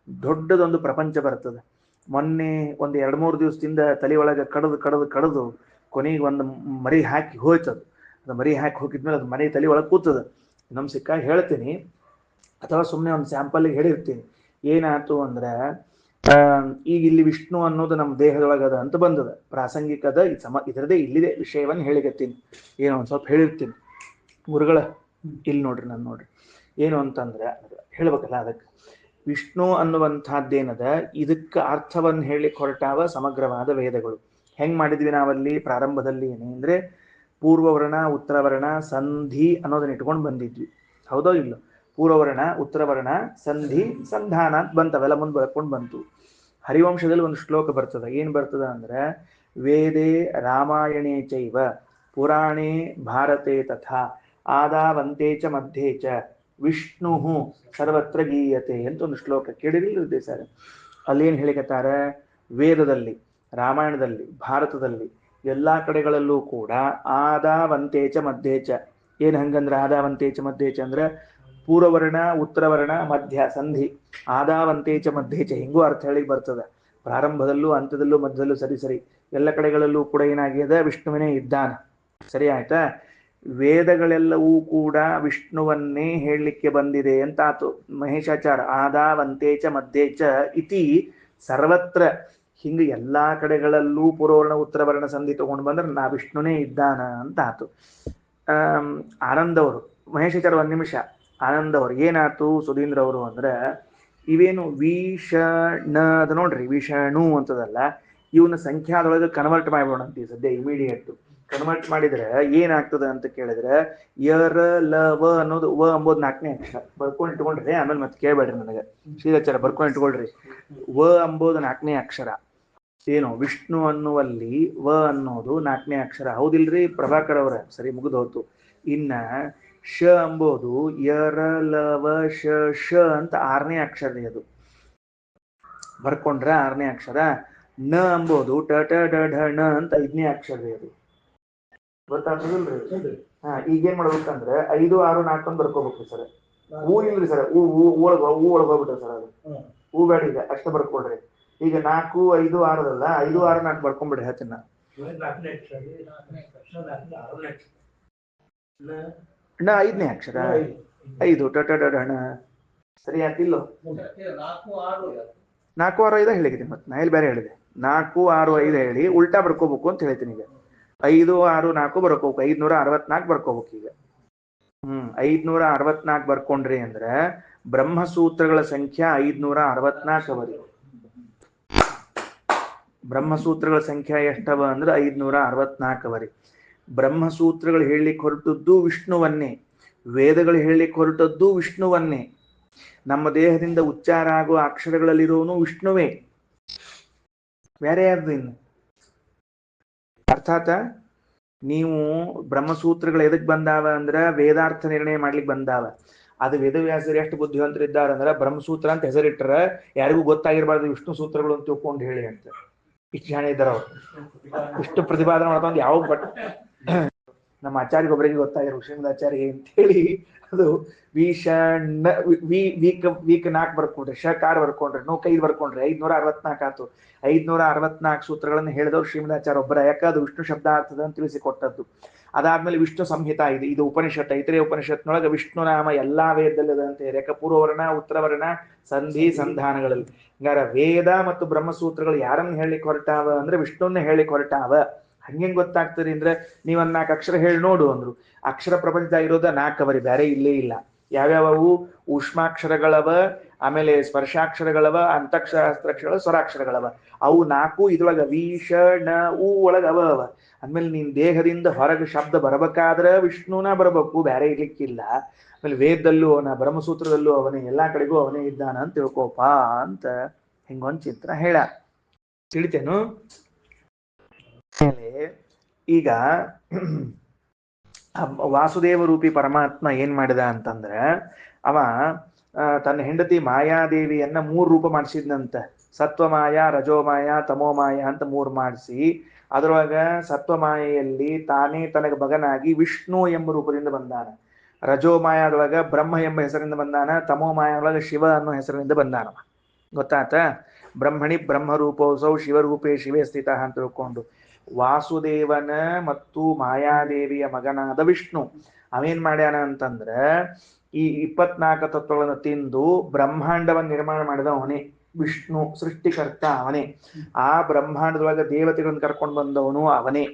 ದೊಡ್ಡದೊಂದು ಪ್ರಪಂಚ ಬರ್ತದೆ. ಮೊನ್ನೆ ಒಂದು 2-3 ದಿವಸದಿಂದ ತಲೆ ಒಳಗೆ ಕಡದು ಕೊನೆಗೆ ಒಂದು ಮರಿ ಹಾಕಿ ಹೋಯ್ತದ. ಅದು ಮರಿ ಹಾಕಿ ಹೋಗಿದ್ಮೇಲೆ ಅದು ಮನೆ ತಲೆ ಒಳಗೆ ಕೂತದ. ನಮ್ಮ ಸಿಕ್ಕಾಗ ಹೇಳ್ತೀನಿ ಅಥವಾ ಸುಮ್ಮನೆ ಒಂದು ಸ್ಯಾಂಪಲ್ಗೆ ಹೇಳಿರ್ತೀನಿ. ಏನಾಯ್ತು ಅಂದ್ರೆ ಈಗ ಇಲ್ಲಿ ವಿಷ್ಣು ಅನ್ನೋದು ನಮ್ಮ ದೇಹದೊಳಗದ ಅಂತ ಬಂದದ, ಪ್ರಾಸಂಗಿಕದ ಇದರದೇ ಇಲ್ಲಿದೆ ವಿಷಯವನ್ನು ಹೇಳಿಗತ್ತೀನಿ. ಏನೋ ಒಂದು ಸ್ವಲ್ಪ ಹೇಳಿರ್ತೀನಿ. ಗುರುಗಳ ಇಲ್ಲಿ ನೋಡ್ರಿ, ನಾನು ನೋಡ್ರಿ ಏನು ಅಂತಂದ್ರೆ ಹೇಳ್ಬೇಕಲ್ಲ ಅದಕ್ಕೆ ವಿಷ್ಣು ಅನ್ನುವಂಥದ್ದೇನದ ಇದಕ್ಕೆ ಅರ್ಥವನ್ನು ಹೇಳಲಿಕ್ಕೆ ಹೊರಟಾವ ಸಮಗ್ರವಾದ ವೇದಗಳು. ಹೆಂಗ್ ಮಾಡಿದ್ವಿ ನಾವಲ್ಲಿ ಪ್ರಾರಂಭದಲ್ಲಿ ಅಂದ್ರೆ ಪೂರ್ವವರ್ಣ ಉತ್ತರವರ್ಣ ಸಂಧಿ ಅನ್ನೋದನ್ನ ಇಟ್ಕೊಂಡು ಬಂದಿದ್ವಿ, ಹೌದೋ ಇಲ್ಲ? ಪೂರ್ವವರ್ಣ ಉತ್ತರವರ್ಣ ಸಂಧಿ ಸಂಧಾನ ಅಂತ ಬಂತವೆಲ್ಲ ಮುಂದೆ ಬರ್ಕೊಂಡು ಬಂತು. ಹರಿವಂಶದಲ್ಲಿ ಒಂದು ಶ್ಲೋಕ ಬರ್ತದ, ಏನ್ ಬರ್ತದ ಅಂದ್ರೆ ವೇದೇ ರಾಮಾಯಣೇ ಚೈವ ಪುರಾಣೇ ಭಾರತೆ ತಥಾ ಆದಾವಂತೆ ಚ ಮಧ್ಯೆ ಚ ವಿಷ್ಣು ಸರ್ವತ್ರ ಗೀಯತೆ ಅಂತ ಒಂದು ಶ್ಲೋಕ ಕೇಳಿರಲಿದೆ ಸರ್. ಅಲ್ಲೇನ್ ಹೇಳಿಕತ್ತಾರ, ವೇದದಲ್ಲಿ ರಾಮಾಯಣದಲ್ಲಿ ಭಾರತದಲ್ಲಿ ಎಲ್ಲಾ ಕಡೆಗಳಲ್ಲೂ ಕೂಡ ಆದಾವಂತೇಚ ಮಧ್ಯೇಚ. ಏನ್ ಹಂಗಂದ್ರೆ ಆದಾವಂತೇಚ ಮಧ್ಯೇಚ ಅಂದ್ರೆ ಪೂರ್ವವರ್ಣ ಉತ್ತರವರ್ಣ ಮಧ್ಯ ಸಂಧಿ, ಆದಾವಂತೇಚ ಮಧ್ಯೇಚ ಹಿಂಗೂ ಅರ್ಥ ಹೇಳಿ ಬರ್ತದೆ. ಪ್ರಾರಂಭದಲ್ಲೂ ಅಂತ್ಯದಲ್ಲೂ ಮಧ್ಯದಲ್ಲೂ ಸರಿ ಸರಿ ಎಲ್ಲ ಕಡೆಗಳಲ್ಲೂ ಕೂಡ ಏನಾಗಿದೆ, ವಿಷ್ಣುವಿನೇ ಇದ್ದಾನೆ. ಸರಿ ಆಯ್ತಾ? ವೇದಗಳೆಲ್ಲವೂ ಕೂಡ ವಿಷ್ಣುವನ್ನೇ ಹೇಳಲಿಕ್ಕೆ ಬಂದಿದೆ ಅಂತಾತು. ಮಹೇಶಾಚಾರ ಆದಾವಂತೇಚ ಮಧ್ಯೇಚ ಇತಿ ಸರ್ವತ್ರ, ಹಿಂಗೆ ಎಲ್ಲಾ ಕಡೆಗಳಲ್ಲೂ ಪೂರ್ವವರ್ಣ ಉತ್ತರವರ್ಣ ಸಂಧಿ ತಗೊಂಡು ಬಂದ್ರೆ ನಾ ವಿಷ್ಣುನೇ ಇದ್ದಾನ ಅಂತ ಆತು. ಆನಂದ್ ಅವರು, ಮಹೇಶಾಚಾರ ಒಂದ್ ನಿಮಿಷ, ಆನಂದ್ ಅವರು ಏನಾತು ಸುಧೀಂದ್ರ ಅವರು ಅಂದ್ರೆ ಇವೇನು ವಿಷಣ ಅದ ನೋಡ್ರಿ, ವಿಷಣು ಅಂತದಲ್ಲ, ಇವನ್ನ ಸಂಖ್ಯಾದೊಳಗೆ ಕನ್ವರ್ಟ್ ಮಾಡ್ಬೋಣ ಅಂತೀವಿ ಸದ್ಯ ಇಮಿಡಿಯೇಟ್. ಕನ್ವರ್ಟ್ ಮಾಡಿದ್ರೆ ಏನಾಗ್ತದೆ ಅಂತ ಕೇಳಿದ್ರೆ ಯರ ಲ ವ ಅನ್ನೋದು ವ ಅಂಬೋದು 4ನೇ ಅಕ್ಷರ. ಬರ್ಕೊಂಡು ಇಟ್ಕೊಂಡ್ರಿ, ಆಮೇಲೆ ಮತ್ತೆ ಕೇಳ್ಬೇಡ್ರಿ ನನಗೆ, ಶ್ರೀರಾಚಾರ ಬರ್ಕೊಂಡು ಇಟ್ಕೊಳ್ರಿ. ವ ಅಂಬೋದು 4ನೇ ಅಕ್ಷರ. ಏನು ವಿಷ್ಣು ಅನ್ನುವಲ್ಲಿ ವ ಅನ್ನೋದು 4ನೇ ಅಕ್ಷರ, ಹೌದಿಲ್ರಿ ಪ್ರಭಾಕರ್ ಅವರ? ಸರಿ, ಮುಗಿದು ಹೋತು. ಇನ್ನ ಶ ಅಂಬೋದು ಯರ ಲ ವ ಶ ಶ ಅಂತ 6ನೇ ಅಕ್ಷರ ರೀ, ಅದು ಬರ್ಕೊಂಡ್ರ 6ನೇ ಅಕ್ಷರ. ನ ಅಂಬೋದು ಟ ಟ ಡ ಢ ಣ ಅಂತ 5ನೇ ಅಕ್ಷರ ರೀ, ಅದು ಗೊತ್ತಾಗ್ತದಲ್ರಿ? ಈಗೇನ್ ಮಾಡ್ಬೇಕಂದ್ರೆ 5 6 4 ಅಂತ ಬರ್ಕೋಬೇಕು ಸರ್. ಹೂ ಇಲ್ರಿ ಸರ್, ಒಳಗ ಹೋಗ್ಬಿಟ್ರೆ ಸರ್, ಅದು ಹೂ ಬೇಡ, ಈಗ ಅಷ್ಟ ಬರ್ಕೊಡ್ರಿ. ಈಗ 4 5 6 ಅಲ್ಲ, 5 6 4 ಬರ್ಕೊಂಡ್ಬಿಡ್ರಿ. ಹೇಳ್ತೀನಿ ನಾ 5ನೇ ಅಕ್ಷರ 5 ಟ ಟ ಡ ಢ ಣ. ಸರಿ ಆಯ್ತಿಲ್ಲೋ? 4 6 5 ಹೇಳಿದ್ದೀನಿ, ಮತ್ತೆ ನಾ ಎಲ್ಲಿ ಬೇರೆ ಹೇಳಿದೆ? 4 6 5 ಹೇಳಿ ಉಲ್ಟಾ ಬರ್ಕೋಬೇಕು ಅಂತ ಹೇಳ್ತೀನಿ. ಈಗ 5 6 4 ಬರ್ಕೋಬೇಕು, 564 ಬರ್ಕೋಬೇಕು. ಈಗ 564 ಬರ್ಕೊಂಡ್ರಿ ಅಂದ್ರೆ ಬ್ರಹ್ಮಸೂತ್ರಗಳ ಸಂಖ್ಯೆ 564 ಅವರಿ. ಬ್ರಹ್ಮಸೂತ್ರಗಳ ಸಂಖ್ಯೆ ಎಷ್ಟವ ಅಂದ್ರೆ 564 ಅವರಿ. ಬ್ರಹ್ಮಸೂತ್ರಗಳು ಹೇಳಲಿಕ್ಕೆ ಹೊರಟದ್ದು ವಿಷ್ಣುವನ್ನೇ, ವೇದಗಳು ಹೇಳಲಿಕ್ಕೆ ಹೊರಟದ್ದು ವಿಷ್ಣುವನ್ನೇ, ನಮ್ಮ ದೇಹದಿಂದ ಉಚ್ಚಾರ ಆಗುವ ಅಕ್ಷರಗಳಲ್ಲಿರೋನು ವಿಷ್ಣುವೇ, ಬೇರೆ ಯಾರ್ದು ಇನ್ನು? ಅರ್ಥಾತ? ನೀವು ಬ್ರಹ್ಮಸೂತ್ರಗಳು ಎದಕ್ ಬಂದಾವ ಅಂದ್ರ ವೇದಾರ್ಥ ನಿರ್ಣಯ ಮಾಡ್ಲಿಕ್ಕೆ ಬಂದಾವ. ಅದು ವೇದವ್ಯಾಸರು ಎಷ್ಟು ಬುದ್ಧಿವಂತರಿದ್ದಾರ ಅಂದ್ರೆ ಬ್ರಹ್ಮಸೂತ್ರ ಅಂತ ಹೆಸರಿಟ್ಟರ ಯಾರಿಗೂ ಗೊತ್ತಾಗಿರ್ಬಾರ್ದು ವಿಷ್ಣು ಸೂತ್ರಗಳು ಅಂತ ತಿಳ್ಕೊಂಡು ಹೇಳಿ ಅಂತ. ಇಷ್ಟು ಜನ ಇದ್ದಾರ ಅವ್ರು, ಇಷ್ಟು ಪ್ರತಿಪಾದನೆ ಮಾಡ್ಕೊಂಡು ಯಾವ ಬಟ್ ನಮ್ಮ ಆಚಾರ್ಯ ಒಬ್ಬರಿಗೆ ಗೊತ್ತಾಗಿರೋ ಶ್ರೀಮದಾಚಾರ್ಯ ಅಂತ ಹೇಳಿ ಅದು ವಿಷಣ್ಣ ವೀಕ್ 4 ಬರ್ಕೊಂಡ್ರಿ, ಷಕಾರ ಬರ್ಕೊಂಡ್ರಿ, ನೌಕ 5 ಬರ್ಕೊಂಡ್ರಿ, 564 ಆತು. 564 ಸೂತ್ರಗಳನ್ನು ಹೇಳಿದವ್ರು ಶ್ರೀಮದಾಚಾರ್ಯ ಒಬ್ಬರ, ಯಾಕೆ ಅದು ವಿಷ್ಣು ಶಬ್ದಾರ್ಥದ ಅಂತ ತಿಳಿಸಿಕೊಟ್ಟದ್ದು. ಅದಾದ್ಮೇಲೆ ವಿಷ್ಣು ಸಂಹಿತಾ ಇದೆ, ಇದು ಉಪನಿಷತ್, ಐತರೇಯ ಉಪನಿಷತ್ನೊಳಗೆ ವಿಷ್ಣು ನಾಮ ಎಲ್ಲಾ ವೇದದಲ್ಲಿ ಅಂತ ಹೇಳಿ, ಯಾಕೆ ಪೂರ್ವವರ್ಣ ಉತ್ತರವರ್ಣ ಸಂಧಿ ಸಂಧಾನಗಳಲ್ಲಿ. ಹಂಗಾರ ವೇದ ಮತ್ತು ಬ್ರಹ್ಮಸೂತ್ರಗಳು ಯಾರನ್ನ ಹೇಳಿಕ್ ಹೊರಟಾವ ಅಂದ್ರೆ ವಿಷ್ಣುವನ್ನ ಹೇಳಿಕ್ ಹೊರಟಾವ. ಹಂಗೇನ್ ಗೊತ್ತಾಗ್ತದೆ ಅಂದ್ರೆ ನೀವನ್ನ 4 ಅಕ್ಷರ ಹೇಳಿ ನೋಡು ಅಂದ್ರು. ಅಕ್ಷರ ಪ್ರಪಂಚದಾಗ ಇರೋದ 4 ಅವರಿ, ಬೇರೆ ಇಲ್ಲೇ ಇಲ್ಲ. ಯಾವ್ಯಾವವು? ಊಷ್ಮಾಕ್ಷರಗಳವ, ಆಮೇಲೆ ಸ್ಪರ್ಶಾಕ್ಷರಗಳವ, ಅಂತಕ್ಷರಾಕ್ಷರಗಳ, ಸ್ವರಾಕ್ಷರಗಳವ. ಅವು 4 ಇದ್ರೊಳಗ ವಿ ಷ ಣ ಉ ಒಳಗ ಅವ. ಆಮೇಲೆ ನಿನ್ ದೇಹದಿಂದ ಹೊರಗೆ ಶಬ್ದ ಬರಬೇಕಾದ್ರೆ ವಿಷ್ಣುನ ಬರಬೇಕು, ಬೇರೆ ಇರ್ಲಿಕ್ಕಿಲ್ಲ. ಆಮೇಲೆ ವೇದದಲ್ಲೂ ಅವನ, ಬ್ರಹ್ಮಸೂತ್ರದಲ್ಲೂ ಅವನೇ, ಎಲ್ಲಾ ಕಡೆಗೂ ಅವನೇ ಇದ್ದಾನ ಅಂತ ತಿಳ್ಕೋಪ ಅಂತ ಹಿಂಗೊಂದ್ ಚಿತ್ರ ಹೇಳ. ತಿಳಿತೇನು? ಈಗ ವಾಸುದೇವ ರೂಪಿ ಪರಮಾತ್ಮ ಏನ್ ಮಾಡಿದ ಅಂತಂದ್ರೆ ಅವ ತನ್ನ ಹೆಂಡತಿ ಮಾಯಾದೇವಿಯನ್ನ 3 ರೂಪ ಮಾಡಿಸಿದ್ನಂತ. ಸತ್ವಮಾಯ, ರಜೋಮಾಯ, ತಮೋಮಾಯ ಅಂತ 3 ಮಾಡಿಸಿ ಅದರೊಳಗ ಸತ್ವಮಾಯೆಯಲ್ಲಿ ತಾನೇ ತನಗೆ ಮಗನಾಗಿ ವಿಷ್ಣು ಎಂಬ ರೂಪದಿಂದ ಬಂದಾನ. ರಜೋಮಾಯದೊಳಗ ಬ್ರಹ್ಮ ಎಂಬ ಹೆಸರಿಂದ ಬಂದಾನ. ತಮೋಮಾಯದೊಳಗ ಶಿವ ಅನ್ನೋ ಹೆಸರಿನಿಂದ ಬಂದಾನವ. ಗೊತ್ತಾತ? ಬ್ರಹ್ಮಣಿ ಬ್ರಹ್ಮರೂಪೋಸೌ ಶಿವರೂಪೇ ಶಿವೇ ಸ್ಥಿತ ಅಂತ ತಿಳ್ಕೊಂಡು ವಾಸುದೇವನ ಮತ್ತು ಮಾಯಾದೇವಿಯ ಮಗನಾದ ವಿಷ್ಣು ಅವೇನ್ ಮಾಡ್ಯಾನ ಅಂತಂದ್ರೆ ಈ 24 ತತ್ವಗಳನ್ನು ತಿಂದು ಬ್ರಹ್ಮಾಂಡವನ್ನು ನಿರ್ಮಾಣ ಮಾಡಿದ ಅವನೇ ವಿಷ್ಣು, ಸೃಷ್ಟಿಕರ್ತ ಅವನೇ. ಆ ಬ್ರಹ್ಮಾಂಡದೊಳಗ ದೇವತೆಗಳನ್ನು ಕರ್ಕೊಂಡು ಬಂದವನು ಅವನೇ.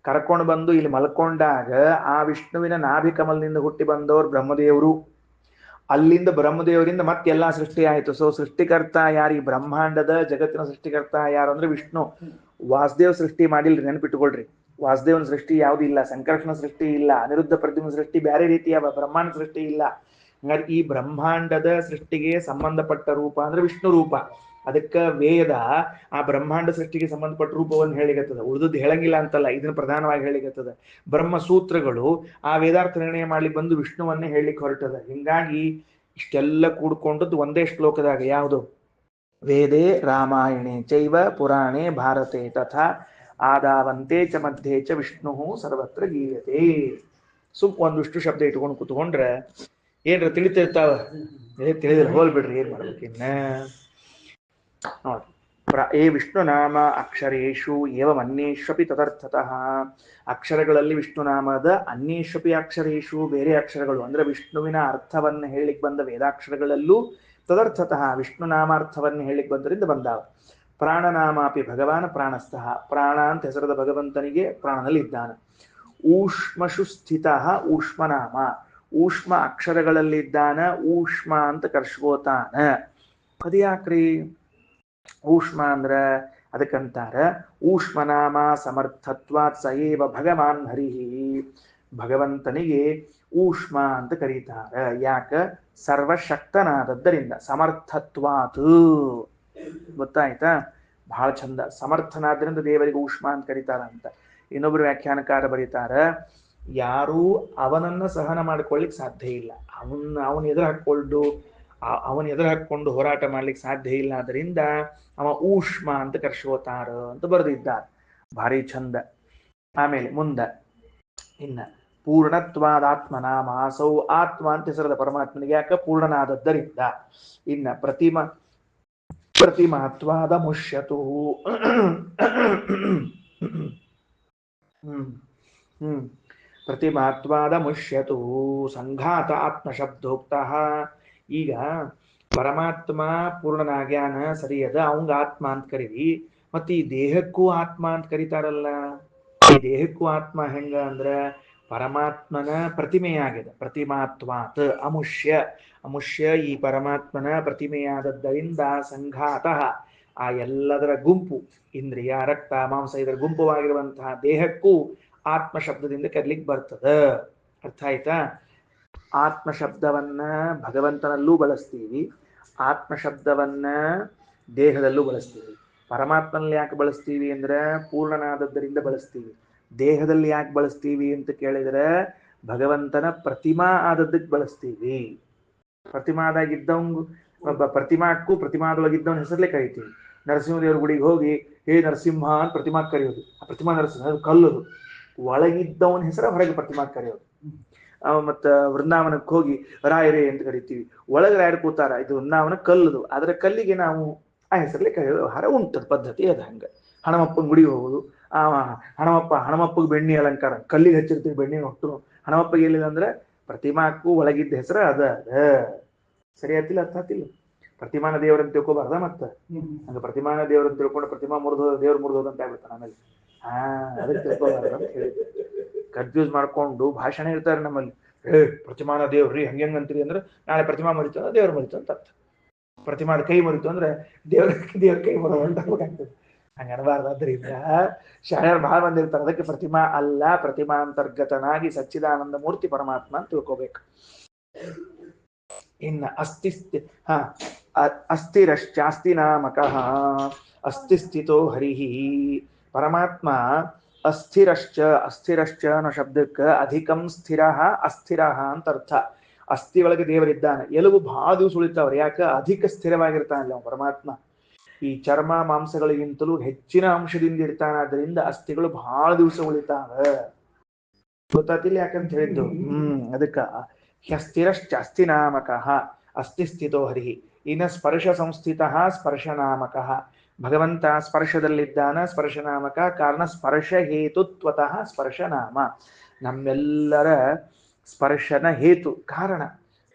ಕರ್ಕೊಂಡು ಬಂದು ಇಲ್ಲಿ ಮಲ್ಕೊಂಡಾಗ ಆ ವಿಷ್ಣುವಿನ ನಾಭಿಕಮಲ್ನಿಂದ ಹುಟ್ಟಿ ಬಂದವರು ಬ್ರಹ್ಮದೇವರು. ಅಲ್ಲಿಂದ ಬ್ರಹ್ಮದೇವರಿಂದ ಮತ್ತೆಲ್ಲ ಸೃಷ್ಟಿ ಆಯಿತು. ಸೊ ಸೃಷ್ಟಿಕರ್ತ ಯಾರು? ಈ ಬ್ರಹ್ಮಾಂಡದ ಜಗತ್ತಿನ ಸೃಷ್ಟಿಕರ್ತ ಯಾರು ಅಂದ್ರೆ ವಿಷ್ಣು. ವಾಸುದೇವ್ ಸೃಷ್ಟಿ ಮಾಡಿಲ್ರಿ, ನೆನಪಿಟ್ಟುಕೊಳ್ರಿ. ವಾಸುದೇವನ ಸೃಷ್ಟಿ ಯಾವ್ದು ಇಲ್ಲ, ಸಂಕರ್ಷಣ ಸೃಷ್ಟಿ ಇಲ್ಲ, ಅನಿರುದ್ಧ ಪ್ರದ್ಯುಮ್ನ ಸೃಷ್ಟಿ ಬೇರೆ ರೀತಿಯ ಬ್ರಹ್ಮಾಂಡ ಸೃಷ್ಟಿ ಇಲ್ಲ. ಹಂಗಾರೆ ಈ ಬ್ರಹ್ಮಾಂಡದ ಸೃಷ್ಟಿಗೆ ಸಂಬಂಧಪಟ್ಟ ರೂಪ ಅಂದ್ರೆ ವಿಷ್ಣು ರೂಪ. ಅದಕ್ಕ ವೇದ ಆ ಬ್ರಹ್ಮಾಂಡ ಸೃಷ್ಟಿಗೆ ಸಂಬಂಧಪಟ್ಟ ರೂಪವನ್ನು ಹೇಳಿಗತ್ತದ, ಉಳಿದದ್ದು ಹೇಳಂಗಿಲ್ಲ ಅಂತಲ್ಲ, ಇದನ್ನ ಪ್ರಧಾನವಾಗಿ ಹೇಳಿಗತ್ತದ. ಬ್ರಹ್ಮ ಸೂತ್ರಗಳು ಆ ವೇದಾರ್ಥ ನಿರ್ಣಯ ಮಾಡ್ಲಿಕ್ಕೆ ಬಂದು ವಿಷ್ಣುವನ್ನೇ ಹೇಳಿಕ್ ಹೊರಟದ. ಹಿಂಗಾಗಿ ಇಷ್ಟೆಲ್ಲ ಕೂಡ್ಕೊಂಡದ್ದು ಒಂದೇ ಶ್ಲೋಕದಾಗ. ಯಾವುದು? ವೇದೇ ರಾಮಾಯಣೆ ಚೈವ ಪುರಾಣೆ ಭಾರತೆ ತಥಾ ಆದಾವಂತೆ ಚ ಮಧ್ಯೆ ಚ ವಿಷ್ಣು ಸರ್ವತ್ರ ಗೀಯತೆ. ಒಂದು ವಿಷ್ಣು ಶಬ್ದ ಇಟ್ಕೊಂಡು ಕೂತ್ಕೊಂಡ್ರೆ ಏನ್ರ ತಿಳಿತಿರ್ತಾವ. ತಿಳಿದ್ರೆ ಹೋಲ್ ಬಿಡ್ರಿ, ಏನ್ ಮಾಡ್ಬೇಕಿನ್ನ ನೋಡಿ. ಏ ವಿಷ್ಣು ನಾಮ ಅಕ್ಷರೇಶು ಏವಂ ಅನ್ಯೇಷ್ವಪಿ ತದರ್ಥತಃ. ಅಕ್ಷರಗಳಲ್ಲಿ ವಿಷ್ಣು ನಾಮದ ಅನ್ಯೇಷ್ವಪಿ ಅಕ್ಷರೇಶು ಬೇರೆ ಅಕ್ಷರಗಳು ಅಂದ್ರೆ ವಿಷ್ಣುವಿನ ಅರ್ಥವನ್ನು ಹೇಳಿಕ್ ಬಂದ ವೇದಾಕ್ಷರಗಳಲ್ಲೂ ತದರ್ಥತಃ ವಿಷ್ಣು ನಾಮಾರ್ಥವನ್ನು ಹೇಳಿಕ್ ಬಂದರಿಂದ ಬಂದಾವ. ಪ್ರಾಣನಾಮಾಪಿ ಭಗವಾನ್ ಪ್ರಾಣಸ್ಥಃ. ಪ್ರಾಣ ಅಂತ ಹೆಸರದ ಭಗವಂತನಿಗೆ ಪ್ರಾಣನಲ್ಲಿ ಇದ್ದಾನೆ. ಊಷ್ಮಶು ಸ್ಥಿತ ಊಷ್ಮನಾಮ. ಊಷ್ಮ ಅಕ್ಷರಗಳಲ್ಲಿದ್ದಾನ, ಊಷ್ಮ ಅಂತ ಕರ್ಸ್ಕೋತಾನ. ಅದ್ಯಾಕ್ರಿ ಊಷ್ಮ ಅಂದ್ರ? ಅದಕ್ಕಂತಾರ ಊಷ್ಮನಾಮ ಸಮರ್ಥತ್ವಾತ್ ಸಯೇವ ಭಗವಾನ್ ಹರಿಹಿ. ಭಗವಂತನಿಗೆ ಊಷ್ಮ ಅಂತ ಕರೀತಾರ. ಯಾಕ? ಸರ್ವಶಕ್ತನಾದದ್ದರಿಂದ. ಸಮರ್ಥತ್ವಾತ್ ಗೊತ್ತಾಯ್ತಾ? ಬಹಳ ಚಂದ. ಸಮರ್ಥನಾದ್ರಿಂದ ದೇವರಿಗೆ ಊಷ್ಮ ಅಂತ ಕರೀತಾರ ಅಂತ. ಇನ್ನೊಬ್ರು ವ್ಯಾಖ್ಯಾನಕಾರ ಬರೀತಾರ, ಯಾರೂ ಅವನನ್ನ ಸಹನ ಮಾಡ್ಕೊಳ್ಳಿಕ್ ಸಾಧ್ಯ ಇಲ್ಲ. ಅವನ ಎದುರು ಹಾಕೊಂಡು ಹೋರಾಟ ಮಾಡ್ಲಿಕ್ಕೆ ಸಾಧ್ಯ ಇಲ್ಲ. ಅದರಿಂದ ಅವ ಊಷ್ಮ ಅಂತ ಕರ್ಸ್ಕೋತಾರ ಅಂತ ಬರೆದಿದ್ದಾರೆ. ಭಾರಿ ಚಂದ. ಆಮೇಲೆ ಮುಂದ ಇನ್ನ ಪೂರ್ಣತ್ವಾದಾತ್ಮನಾಮ. ಸೌ ಆತ್ಮ ಅಂತ ಹೆಸರದ ಪರಮಾತ್ಮನಿಗೆ. ಯಾಕ? ಪೂರ್ಣನಾದದ್ದರಿಂದ. ಇನ್ನ ಪ್ರತಿಮಾತ್ವಾದ ಮುಷ್ಯತು. ಪ್ರತಿಮಾತ್ವಾದ ಮುಷ್ಯತು ಸಂಘಾತ ಆತ್ಮಶಬ್ದೋಕ್ತ. ಈಗ ಪರಮಾತ್ಮ ಪೂರ್ಣನಾಗ್ಯಾನ ಸರಿಯದ, ಅವಂಗ ಆತ್ಮ ಅಂತ ಕರೀವಿ. ಮತ್ತೆ ಈ ದೇಹಕ್ಕೂ ಆತ್ಮ ಅಂತ ಕರೀತಾರಲ್ಲ. ಈ ದೇಹಕ್ಕೂ ಆತ್ಮ ಹೆಂಗ ಅಂದ್ರ ಪರಮಾತ್ಮನ ಪ್ರತಿಮೆಯಾಗಿದೆ. ಪ್ರತಿಮಾತ್ವಾತ್ ಅಮುಷ್ಯ. ಅಮುಷ್ಯ ಈ ಪರಮಾತ್ಮನ ಪ್ರತಿಮೆಯಾದದ್ದರಿಂದ ಸಂಘಾತ ಆ ಎಲ್ಲದರ ಗುಂಪು, ಇಂದ್ರಿಯ ರಕ್ತ ಮಾಂಸ ಇದರ ಗುಂಪುವಾಗಿರುವಂತಹ ದೇಹಕ್ಕೂ ಆತ್ಮ ಶಬ್ದದಿಂದ ಕರೀಲಿಕ್ಕೆ ಬರ್ತದ. ಅರ್ಥ ಆಯ್ತಾ? ಆತ್ಮ ಶಬ್ದವನ್ನ ಭಗವಂತನಲ್ಲೂ ಬಳಸ್ತೀವಿ, ಆತ್ಮ ಶಬ್ದವನ್ನ ದೇಹದಲ್ಲೂ ಬಳಸ್ತೀವಿ. ಪರಮಾತ್ಮನಲ್ಲಿ ಯಾಕೆ ಬಳಸ್ತೀವಿ ಅಂದ್ರೆ ಪೂರ್ಣನಾದದ್ದರಿಂದ ಬಳಸ್ತೀವಿ. ದೇಹದಲ್ಲಿ ಯಾಕೆ ಬಳಸ್ತೀವಿ ಅಂತ ಕೇಳಿದ್ರೆ ಭಗವಂತನ ಪ್ರತಿಮಾ ಆದದ್ದಕ್ಕೆ ಬಳಸ್ತೀವಿ. ಪ್ರತಿಮಾದಾಗಿದ್ದವಂಗು ಪ್ರತಿಮಾಕ್ಕೂ ಪ್ರತಿಮಾದೊಳಗಿದ್ದವನ ಹೆಸರಲ್ಲೇ ಕರಿತೀವಿ. ನರಸಿಂಹದೇವ್ರ ಗುಡಿಗೆ ಹೋಗಿ ಹೇ ನರಸಿಂಹ ಅಂತ ಪ್ರತಿಮಾ ಕರೆಯೋದು. ಆ ಪ್ರತಿಮಾ ನರಸಿಂಹ ಅದು ಕಲ್ಲದು. ಒಳಗಿದ್ದವನ ಹೆಸರ ಹೊರಗೆ ಪ್ರತಿಮಾ ಕರೆಯೋದು. ಮತ್ತ ವೃಂದಾವನಕ್ಕೆ ಹೋಗಿ ರಾಯರೇ ಅಂತ ಕರಿತೀವಿ. ಒಳಗೆ ರಾಯರು ಕೂತಾರ, ಇದು ವೃಂದಾವನ ಕಲ್ಲದು. ಅದರ ಕಲ್ಲಿಗೆ ನಾವು ಆ ಹೆಸರಲ್ಲೇ ಕರೆಯೋದು. ವ್ಯವಹಾರ ಉಂಟದ ಪದ್ಧತಿ ಅದ. ಹಂಗ ಹಣಮಪ್ಪನ ಗುಡಿಗೆ ಹೋಗುದು. ಹಣಮಪ್ಪಗೆ ಬೆಣ್ಣಿ ಅಲಂಕಾರ, ಕಲ್ಲಿಗೆ ಹಚ್ಚಿರ್ತೀವಿ ಬೆಣ್ಣಿ ಹೊಟ್ಟು. ಹಣಮಪ್ಪಗೆ ಎಲ್ಲಿಲ್ಲ ಅಂದ್ರೆ ಪ್ರತಿಮಾಕ್ಕೂ ಒಳಗಿದ್ದ ಹೆಸರ ಅದ. ಸರಿ ಆತಿಲ್ಲ? ಅರ್ಥ ಆತಿಲ್ಲ? ಪ್ರತಿಮಾನ ದೇವರನ್ನು ತಿಳ್ಕೊಬಾರ್ದ? ಮತ್ತ ಹಂಗ ಪ್ರತಿಮಾನ ದೇವರನ್ನು ತಿಳ್ಕೊಂಡು ಪ್ರತಿಮಾ ಮುರಿದೋದ ದೇವ್ರು ಮುರಿದೋದ ಅಂತ ಆಗ್ಬಿಡ್ತಾನೆ ಆಮೇಲೆ. ಅದಕ್ಕೆ ತಿಳ್ಕೊಬಾರ್ದ ಅಂತ ಹೇಳಿ ಕನ್ಫ್ಯೂಸ್ ಮಾಡ್ಕೊಂಡು ಭಾಷಣ ಇರ್ತಾರೆ ನಮ್ಮಲ್ಲಿ. ಪ್ರತಿಮಾನ ದೇವ್ರಿ ಹಂಗಂತೀರಿ ಅಂದ್ರೆ ನಾಳೆ ಪ್ರತಿಮಾ ಮರಿತು ಅಂದ್ರೆ ದೇವ್ರು ಮರಿತು ಅಂತ ಅರ್ಥ. ಪ್ರತಿಮಾದ ಕೈ ಮರಿತು ಅಂದ್ರೆ ದೇವ್ರ ಕೈ ಮರೋ ಹೊಂಟಾಗ್ತದೆ. ಹಂಗ ಅನಬಾರ್ದಾದ್ರಿಂದ ಶಾಣ್ಯರು ಬಹಳ ಬಂದಿರ್ತಾರೆ. ಅದಕ್ಕೆ ಪ್ರತಿಮಾ ಅಲ್ಲ, ಪ್ರತಿಮಾ ಅಂತರ್ಗತನಾಗಿ ಸಚ್ಚಿದಾನಂದ ಮೂರ್ತಿ ಪರಮಾತ್ಮ ಅಂತ ತಿಳ್ಕೋಬೇಕು. ಇನ್ನ ಅಸ್ಥಿರಶ್ಚಾಸ್ತಿ ನಾಮಕಃ. ಅಸ್ಥಿ ಸ್ಥಿತೋ ಹರಿಹಿ. ಪರಮಾತ್ಮ ಅಸ್ಥಿರಶ್ಚ. ಅಸ್ಥಿರಶ್ಚ ಅನ್ನೋ ಶಬ್ದಕ್ಕೆ ಅಧಿಕಂ ಸ್ಥಿರ ಅಸ್ಥಿರ ಅಂತ ಅರ್ಥ. ಅಸ್ಥಿ ಒಳಗೆ ದೇವರಿದ್ದಾನೆ. ಎಲುಬು ಬಹಳ ದಿವಸ ಉಳಿತಾವ್ರಿ. ಯಾಕೆ? ಅಧಿಕ ಸ್ಥಿರವಾಗಿರ್ತಾನಲ್ಲ ಅವ ಪರಮಾತ್ಮ. ಈ ಚರ್ಮ ಮಾಂಸಗಳಿಗಿಂತಲೂ ಹೆಚ್ಚಿನ ಅಂಶದಿಂದ ಇರ್ತಾನಾದ್ರಿಂದ ಅಸ್ಥಿಗಳು ಬಹಳ ದಿವಸ ಉಳಿತಾವ. ಗೊತ್ತಾತಿಲ್ಲ ಯಾಕಂತ ಹೇಳಿದ್ದು? ಅದಕ್ಕ ಹ್ಯಸ್ಥಿರಶ್ಚಾಸ್ತಿ ನಾಮಕಃ ಅಸ್ಥಿ ಸ್ಥಿತೋ ಹರಿಹಿ. ಇನ್ನ ಸ್ಪರ್ಶ ಸಂಸ್ಥಿತ ಸ್ಪರ್ಶನಾಮಕಃ. ಭಗವಂತ ಸ್ಪರ್ಶದಲ್ಲಿದ್ದಾನ, ಸ್ಪರ್ಶನಾಮಕ. ಕಾರಣ ಸ್ಪರ್ಶ ಹೇತುತ್ವತಃ ಸ್ಪರ್ಶನಾಮ. ನಮ್ಮೆಲ್ಲರ ಸ್ಪರ್ಶನ ಹೇತು ಕಾರಣ.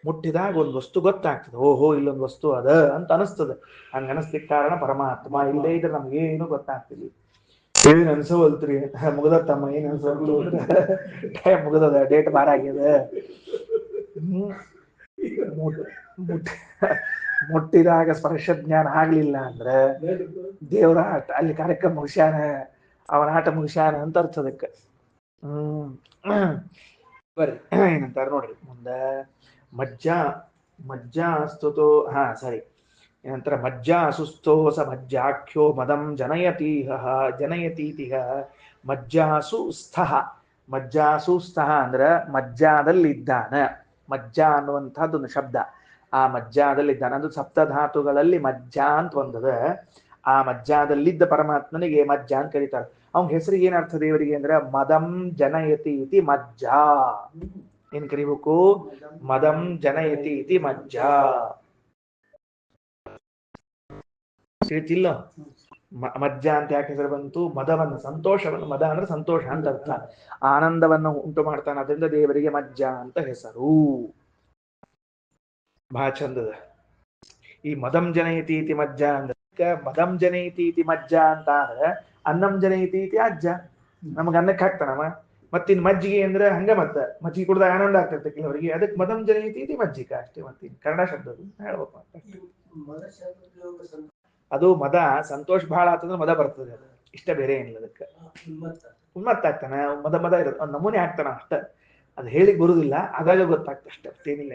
ಮುಟ್ಟಿದಾಗ ಒಂದು ವಸ್ತು ಗೊತ್ತಾಗ್ತದೆ, ಓಹೋ ಇಲ್ಲೊಂದು ವಸ್ತು ಅದ ಅಂತ ಅನಿಸ್ತದೆ. ಹಂಗ ಅನಿಸ್ಲಿಕ್ಕೆ ಕಾರಣ ಪರಮಾತ್ಮ. ಇಲ್ಲೇ ಇದ್ರೆ ನಮ್ಗೇನು ಗೊತ್ತಾಗ್ತಿಲ್ಲ. ಏನ್ ಅನ್ಸವಲ್ತ್ರಿ? ಮುಗದ ತಮ್ಮ, ಏನ್ ಅನ್ಸವಲ್ತು? ಮುಗದದ, ಡೇಟ್ ಬಾರ ಆಗ್ಯದ. ಮುಟ್ಟಿದಾಗ ಸ್ಪರ್ಶ ಜ್ಞಾನ ಆಗ್ಲಿಲ್ಲ ಅಂದ್ರೆ ದೇವ್ರ ಆಟ ಅಲ್ಲಿ ಕಾರ್ಯಕ್ರಮ ಮುಗಿಸ್ಯಾನ, ಅವನ ಆಟ ಮುಗಿಸ್ಯಾನ ಅಂತ ಅರ್ಥ ಅದಕ್ಕೆ. ಬರ್ರಿ ಏನಂತಾರ ನೋಡ್ರಿ ಮುಂದ. ಮಜ್ಜಾ ಮಜ್ಜಾ ಸ್ತುತೋ ಸರಿ ಏನಂತಾರ ಮಜ್ಜಾ ಸುಸ್ಥೋಸ ಮಜ್ಜಾಖ್ಯೋ ಮದಂ ಜನಯತೀತಿಹ ಮಜ್ಜಾಸು ಸ್ಥಃ. ಮಜ್ಜಾಸು ಸ್ಥಃ ಅಂದ್ರ ಮಜ್ಜಾದಲ್ಲಿದ್ದಾನ. ಮಜ್ಜಾ ಅನ್ನುವಂಥದ್ದು ಒಂದು ಶಬ್ದ. ಆ ಮಜ್ಜಾದಲ್ಲಿದ್ದಾನ ಅದು ಸಪ್ತಧಾತುಗಳಲ್ಲಿ ಮಜ್ಜಾ ಅಂತ ಒಂದದ. ಆ ಮಜ್ಜಾದಲ್ಲಿದ್ದ ಪರಮಾತ್ಮನಿಗೆ ಮಜ್ಜಾ ಅಂತ ಕರೀತಾರೆ. ಅವನ ಹೆಸರಿಗೆ ಏನರ್ಥ ದೇವರಿಗೆ ಅಂದ್ರೆ ಮದಂ ಜನಯತಿ ಇತಿ ಮಜ್ಜಾ. ಏನ್ ಕರಿಬೇಕು? ಮದಂ ಜನಯತಿ ಇತಿ ಮಜ್ಜಾ. ತಿಳಿತಿಲ್ಲ? ಮಜ್ಜಾ ಅಂತ ಯಾಕೆ ಹೆಸರು ಬಂತು? ಮದವನ್ನು, ಸಂತೋಷವನ್ನು, ಮದ ಅಂದ್ರೆ ಸಂತೋಷ ಅಂತ ಅರ್ಥ, ಆನಂದವನ್ನು ಉಂಟು ಮಾಡ್ತಾನೆ. ಅದರಿಂದ ದೇವರಿಗೆ ಮಜ್ಜಾ ಅಂತ ಹೆಸರು. ಬಹಳ ಚಂದದ. ಈ ಮದಂ ಜನಯತಿ ಇತಿ ಮಜ್ಜಾ ಅಂದ್ರೆ ಮದಂ ಜನಯತಿ ಇತಿ ಮಜ್ಜಾ ಅಂತ ಆದ್ರೆ ಅನ್ನಂ ಜನಯತಿ ಇತಿ ಅಜ್ಜ. ನಮಗ ಅನ್ನಕ್ಕೆ ಹಾಕ್ತಾನವ. ಮತ್ತಿನ್ ಮಜ್ಜಿಗೆ ಅಂದ್ರೆ ಹಂಗ ಮಜ್ಜಿಗೆ ಕುಡ್ದಾಗ ಆನಂದ ಆಗ್ತದೆ ಕೆಲವರಿಗೆ, ಅದಕ್ಕೆ ಮದಂ ಜನಯತಿ ಇತಿ ಮಜ್ಜಿಕ ಅಷ್ಟೇ. ಮತ್ತಿನ್ ಕನ್ನಡ ಶಬ್ದ ಹೇಳ್ಬೇಕು. ಅದು ಮದ ಸಂತೋಷ ಬಹಳ ಆಗ್ತದ್ರೆ ಮದ ಬರ್ತದೆ, ಅದು ಇಷ್ಟ ಬೇರೆ ಏನಿಲ್ಲ. ಅದಕ್ಕೆ ಉನ್ಮತ್ತ ಆಗ್ತಾನೆ, ಮದ ಮದ ಇರುತ್ತೆ, ನಮೂನೆ ಆಗ್ತಾನ ಅಷ್ಟ. ಅದು ಹೇಳಿ ಬರುದಿಲ್ಲ, ಆಗಾಗ ಗೊತ್ತಾಗ್ತದೆ ಅಷ್ಟೇ, ಅಷ್ಟೇನಿಲ್ಲ.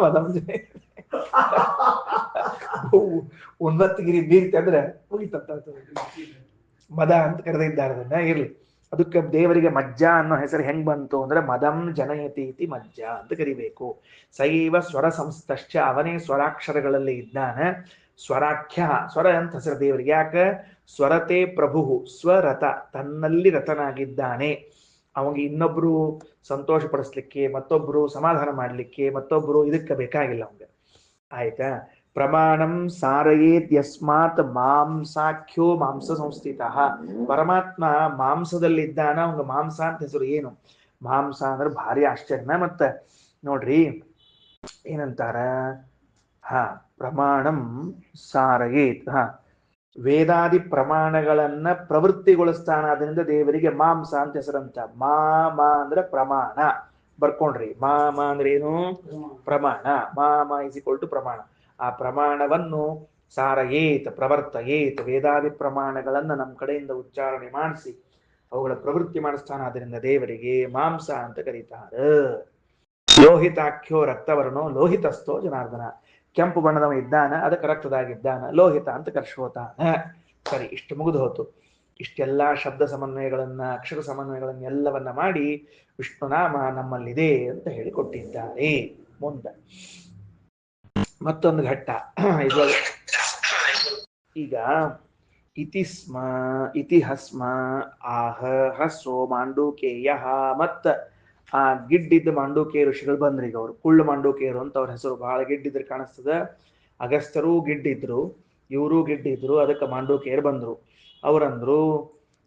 ಮದಂ ಉನ್ಮತ್ತಗಿರಿ ಬೀರ್ತಿ ಅಂದ್ರೆ ಮುಗಿತಂತ ಮದ ಅಂತ ಕರೆದಿದ್ದಾರೆ. ಅದನ್ನ ಇರ್ಲಿ. ಅದಕ್ಕೆ ದೇವರಿಗೆ ಮಜ್ಜಾ ಅನ್ನೋ ಹೆಸರು ಹೆಂಗ್ ಬಂತು ಅಂದ್ರೆ ಮದಂ ಜನಯತಿ ಇತಿ ಮಜ್ಜಾ ಅಂತ ಕರಿಬೇಕು. ಸೈವ ಸ್ವರ ಸಂಸ್ಥಶ್ಚ, ಅವನೇ ಸ್ವರಾಕ್ಷರಗಳಲ್ಲಿ ಇದ್ದಾನೆ. ಸ್ವರಾಖ್ಯ, ಸ್ವರ ಅಂತ ಹೆಸರು ದೇವರಿಗೆ. ಯಾಕೆ? ಸ್ವರತೆ ಪ್ರಭು, ಸ್ವರಥ, ತನ್ನಲ್ಲಿ ರಥನಾಗಿದ್ದಾನೆ. ಅವಂಗೆ ಇನ್ನೊಬ್ರು ಸಂತೋಷ ಪಡಿಸ್ಲಿಕ್ಕೆ, ಮತ್ತೊಬ್ರು ಸಮಾಧಾನ ಮಾಡ್ಲಿಕ್ಕೆ, ಮತ್ತೊಬ್ರು ಇದಕ್ಕೆ ಬೇಕಾಗಿಲ್ಲ ಅವಂಗೆ. ಆಯ್ತಾ? ಪ್ರಮಾಣಂ ಸಾರಯೇತ್ ಯಸ್ಮಾತ್ ಮಾಂಸಾಖ್ಯೋ ಮಾಂಸ ಸಂಸ್ಥಿತ. ಪರಮಾತ್ಮ ಮಾಂಸದಲ್ಲಿದ್ದಾನ, ಅವಂಗ ಮಾಂಸ ಅಂತ ಹೆಸರು. ಏನು ಮಾಂಸ ಅಂದ್ರೆ ಭಾರಿ ಆಶ್ಚರ್ಯನ. ಮತ್ತ ನೋಡ್ರಿ ಏನಂತಾರ, ಪ್ರಮಾಣಂ ಸಾರಯೇತ್, ವೇದಾದಿ ಪ್ರಮಾಣಗಳನ್ನ ಪ್ರವೃತ್ತಿಗೊಳಿಸ್ತಾನ. ಅದರಿಂದ ದೇವರಿಗೆ ಮಾಂಸ ಅಂತ ಹೆಸರಂತ. ಮಾಮ ಅಂದ್ರೆ ಪ್ರಮಾಣ. ಬರ್ಕೊಂಡ್ರಿ, ಮಾಮ ಅಂದ್ರೆ ಏನು? ಪ್ರಮಾಣ. ಮಾಮ ಇಸ್ ಈಕ್ವಲ್ ಟು ಪ್ರಮಾಣ. ಆ ಪ್ರಮಾಣವನ್ನು ಸಾರಯೇತ್, ಪ್ರವರ್ತಯೇತ್, ವೇದಾದಿ ಪ್ರಮಾಣಗಳನ್ನ ನಮ್ಮ ಕಡೆಯಿಂದ ಉಚ್ಚಾರಣೆ ಮಾಡಿಸಿ ಅವುಗಳ ಪ್ರವೃತ್ತಿ ಮಾಡಿಸ್ತಾನ. ಅದರಿಂದ ದೇವರಿಗೆ ಮಾಂಸ ಅಂತ ಕರೀತಾರೆ. ಲೋಹಿತಾಖ್ಯೋ ರಕ್ತವರ್ಣೋ ಲೋಹಿತಸ್ಥೋ ಜನಾರ್ದನ. ಕೆಂಪು ಬಣ್ಣದವ ಇದ್ದಾನ, ಅದಕ್ಕೆ ರಕ್ತದಾಗಿದ್ದಾನ, ಲೋಹಿತ ಅಂತ ಕರ್ಸ್ಕೋತಾನ. ಸರಿ, ಇಷ್ಟು ಮುಗಿದು ಹೋತು. ಇಷ್ಟೆಲ್ಲಾ ಶಬ್ದ ಸಮನ್ವಯಗಳನ್ನ, ಅಕ್ಷರ ಸಮನ್ವಯಗಳನ್ನ ಎಲ್ಲವನ್ನ ಮಾಡಿ ವಿಷ್ಣುನಾಮ ನಮ್ಮಲ್ಲಿದೆ ಅಂತ ಹೇಳಿಕೊಟ್ಟಿದ್ದಾರೆ. ಮುಂದೆ ಮತ್ತೊಂದು ಘಟ್ಟ. ಈಗ ಇತಿಸ್ಮ ಇತಿಹಸ್ಮ ಆಹ ಹಸೋ ಮಾಂಡೂಕೇಯ. ಮತ್ತ ಆ ಗಿಡ್ಡಿದ್ದ ಮಾಂಡೂಕೇಯ ಋಷಿಗಳು ಬಂದ್ರಿ. ಈಗ ಅವ್ರು ಕುಳ್ಳು ಮಾಂಡೂಕೇಯರು ಅಂತ ಅವ್ರ ಹೆಸರು. ಬಹಳ ಗಿಡ್ಡಿದ್ರು ಕಾಣಿಸ್ತದ. ಅಗಸ್ತ್ಯರೂ ಗಿಡ್ಡಿದ್ರು, ಇವರು ಗಿಡ್ಡಿದ್ರು. ಅದಕ್ಕೆ ಮಾಂಡೂಕೇಯರು ಬಂದ್ರು. ಅವರಂದ್ರು,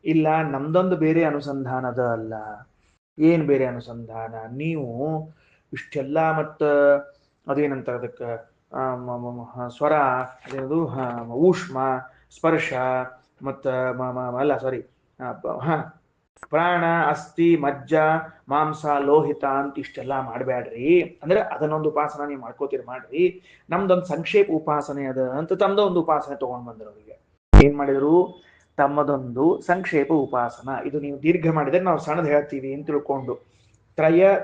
ಇಲ್ಲ, ನಮ್ದೊಂದು ಬೇರೆ ಅನುಸಂಧಾನದ ಅಲ್ಲ. ಏನ್ ಬೇರೆ ಅನುಸಂಧಾನ? ನೀವು ಇಷ್ಟೆಲ್ಲ ಮತ್ತ ಅದೇನಂತ ಅದಕ್ಕೆ ಸ್ವರ, ಅದೇನದು ಊಷ್ಮ, ಸ್ಪರ್ಶ, ಮತ್ತ ಅಲ್ಲ ಸಾರಿ ಪ್ರಾಣ, ಅಸ್ಥಿ, ಮಜ್ಜ, ಮಾಂಸ, ಲೋಹಿತ ಅಂತ ಇಷ್ಟೆಲ್ಲ ಮಾಡಬೇಡ್ರಿ. ಅಂದ್ರೆ ಅದನ್ನೊಂದು ಉಪಾಸನ ನೀವು ಮಾಡ್ಕೋತೀರಿ ಮಾಡ್ರಿ. ನಮ್ದೊಂದು ಸಂಕ್ಷೇಪ ಉಪಾಸನೆ ಅದ ಅಂತ ತಮ್ಮದ ಒಂದು ಉಪಾಸನೆ ತಗೊಂಡ್ ಬಂದ್ರು. ಅವರಿಗೆ ಏನ್ ಮಾಡಿದ್ರು? ತಮ್ಮದೊಂದು ಸಂಕ್ಷೇಪ ಉಪಾಸನ. ಇದು ನೀವು ದೀರ್ಘ ಮಾಡಿದ್ರೆ ನಾವು ಸಣ್ಣದು ಹೇಳ್ತೀವಿ ಅಂತ ತಿಳ್ಕೊಂಡು.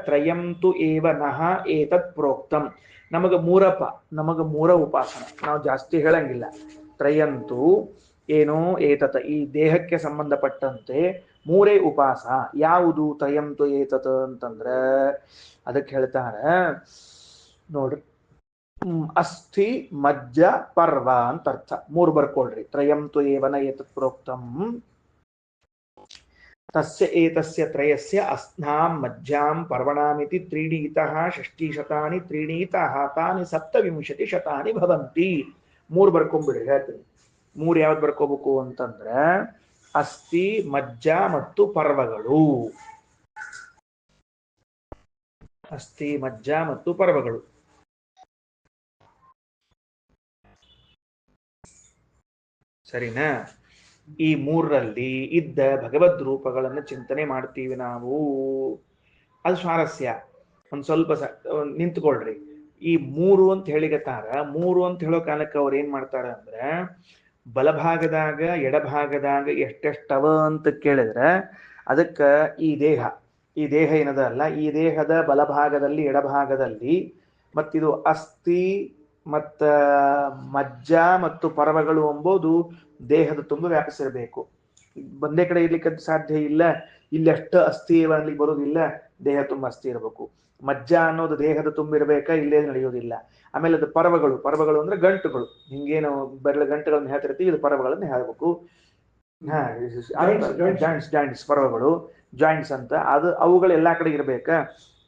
ತ್ರಯಂತು ಏವ ನಹ ಏತತ್ ಪ್ರೋಕ್ತಂ. ನಮಗ ಮೂರ ಉಪಾಸನ, ನಾವು ಜಾಸ್ತಿ ಹೇಳಂಗಿಲ್ಲ. ತ್ರಯಂತು ಏನು? ಏತತ, ಈ ದೇಹಕ್ಕೆ ಸಂಬಂಧಪಟ್ಟಂತೆ ಮೂರೇ ಉಪಾಸ. ಯಾವುದು ತ್ರಯಂತು ಏತತ ಅಂತಂದ್ರ ಅದಕ್ಕೆ ಹೇಳ್ತಾರ ನೋಡ್ರಿ, ಅಸ್ಥಿ, ಮಜ್ಜ, ಪರ್ವ ಅಂತ ಅರ್ಥ. ಮೂರು ಬರ್ಕೊಳ್ರಿ. ತ್ರಯಂತು ಏವನ ಏತತ್ ಪ್ರೋಕ್ತಂ ತಸ್ಯ ಏತಸ್ಯ ತ್ರಯಸ್ಯ ಅಸ್ನಾಂ ಮಜ್ಜಾಂ ಪರ್ವಣಾಮಿತಿ ತ್ರೀಣೀತಃ ಷಷ್ಠೀಶತಾನಿ ತ್ರೀಣೀತಃ ತಾನಿ ಸಪ್ತವಿಂಶತಿ ಶತಾನಿ ಭವಂತಿ. ಮೂರು ಬರ್ಕೊಂಡ್ಬಿಡ್ರಿ. ಹೇಳ್ತೀನಿ ಮೂರು ಯಾವ್ದು ಬರ್ಕೋಬೇಕು ಅಂತಂದ್ರೆ ಅಸ್ಥಿ, ಮಜ್ಜ ಮತ್ತು ಪರ್ವಗಳು. ಅಸ್ಥಿ, ಮಜ್ಜ ಮತ್ತು ಪರ್ವಗಳು. ಸರಿನಾ? ಈ ಮೂರರಲ್ಲಿ ಇದ್ದ ಭಗವದ್ ರೂಪಗಳನ್ನು ಚಿಂತನೆ ಮಾಡ್ತೀವಿ ನಾವು. ಅದು ಸ್ವಾರಸ್ಯ ಒಂದ್ ಸ್ವಲ್ಪ ನಿಂತ್ಕೊಳ್ರಿ. ಈ 3 ಅಂತ ಹೇಳಿಗತ್ತಾರ. 3 ಅಂತ ಹೇಳೋ ಕಾಲಕ್ಕೆ ಅವ್ರು ಏನ್ ಮಾಡ್ತಾರ ಅಂದ್ರೆ ಬಲಭಾಗದಾಗ ಎಡಭಾಗದಾಗ ಎಷ್ಟೆಷ್ಟವ ಅಂತ ಕೇಳಿದ್ರೆ ಅದಕ್ಕ ಈ ದೇಹ ಏನದ ಅಲ್ಲ, ಈ ದೇಹದ ಬಲಭಾಗದಲ್ಲಿ ಎಡಭಾಗದಲ್ಲಿ ಮತ್ತಿದು ಅಸ್ಥಿ ಮತ್ತ ಮಜ್ಜ ಮತ್ತು ಪರ್ವಗಳು ಎಂಬುದು ದೇಹದ ತುಂಬ ವ್ಯಾಪಿಸಿರಬೇಕು. ಒಂದೇ ಕಡೆ ಇರ್ಲಿಕ್ಕೆ ಸಾಧ್ಯ ಇಲ್ಲ. ಇಲ್ಲಿ ಅಷ್ಟು ಅಸ್ಥಿ ಅಲ್ಲಿಗೆ ಬರೋದಿಲ್ಲ, ದೇಹ ತುಂಬ ಅಸ್ಥಿ ಇರಬೇಕು. ಮಜ್ಜ ಅನ್ನೋದು ದೇಹದ ತುಂಬಿರ್ಬೇಕಾ, ಇಲ್ಲೇ ನಡೆಯೋದಿಲ್ಲ. ಆಮೇಲೆ ಅದು ಪರ್ವಗಳು ಅಂದ್ರೆ ಗಂಟುಗಳು, ಹಿಂಗೇನು ಬೆರಳ ಗಂಟುಗಳನ್ನ ಹೇಳ್ತಿರ್ತೀವಿ, ಇದು ಪರ್ವಗಳನ್ನ ಹೇಳ್ಬೇಕು. ಜಾಯಿಂಟ್ಸ್ ಪರ್ವಗಳು, ಜಾಯಿಂಟ್ಸ್ ಅಂತ ಅದು ಅವುಗಳು ಎಲ್ಲಾ ಕಡೆ ಇರ್ಬೇಕಾ.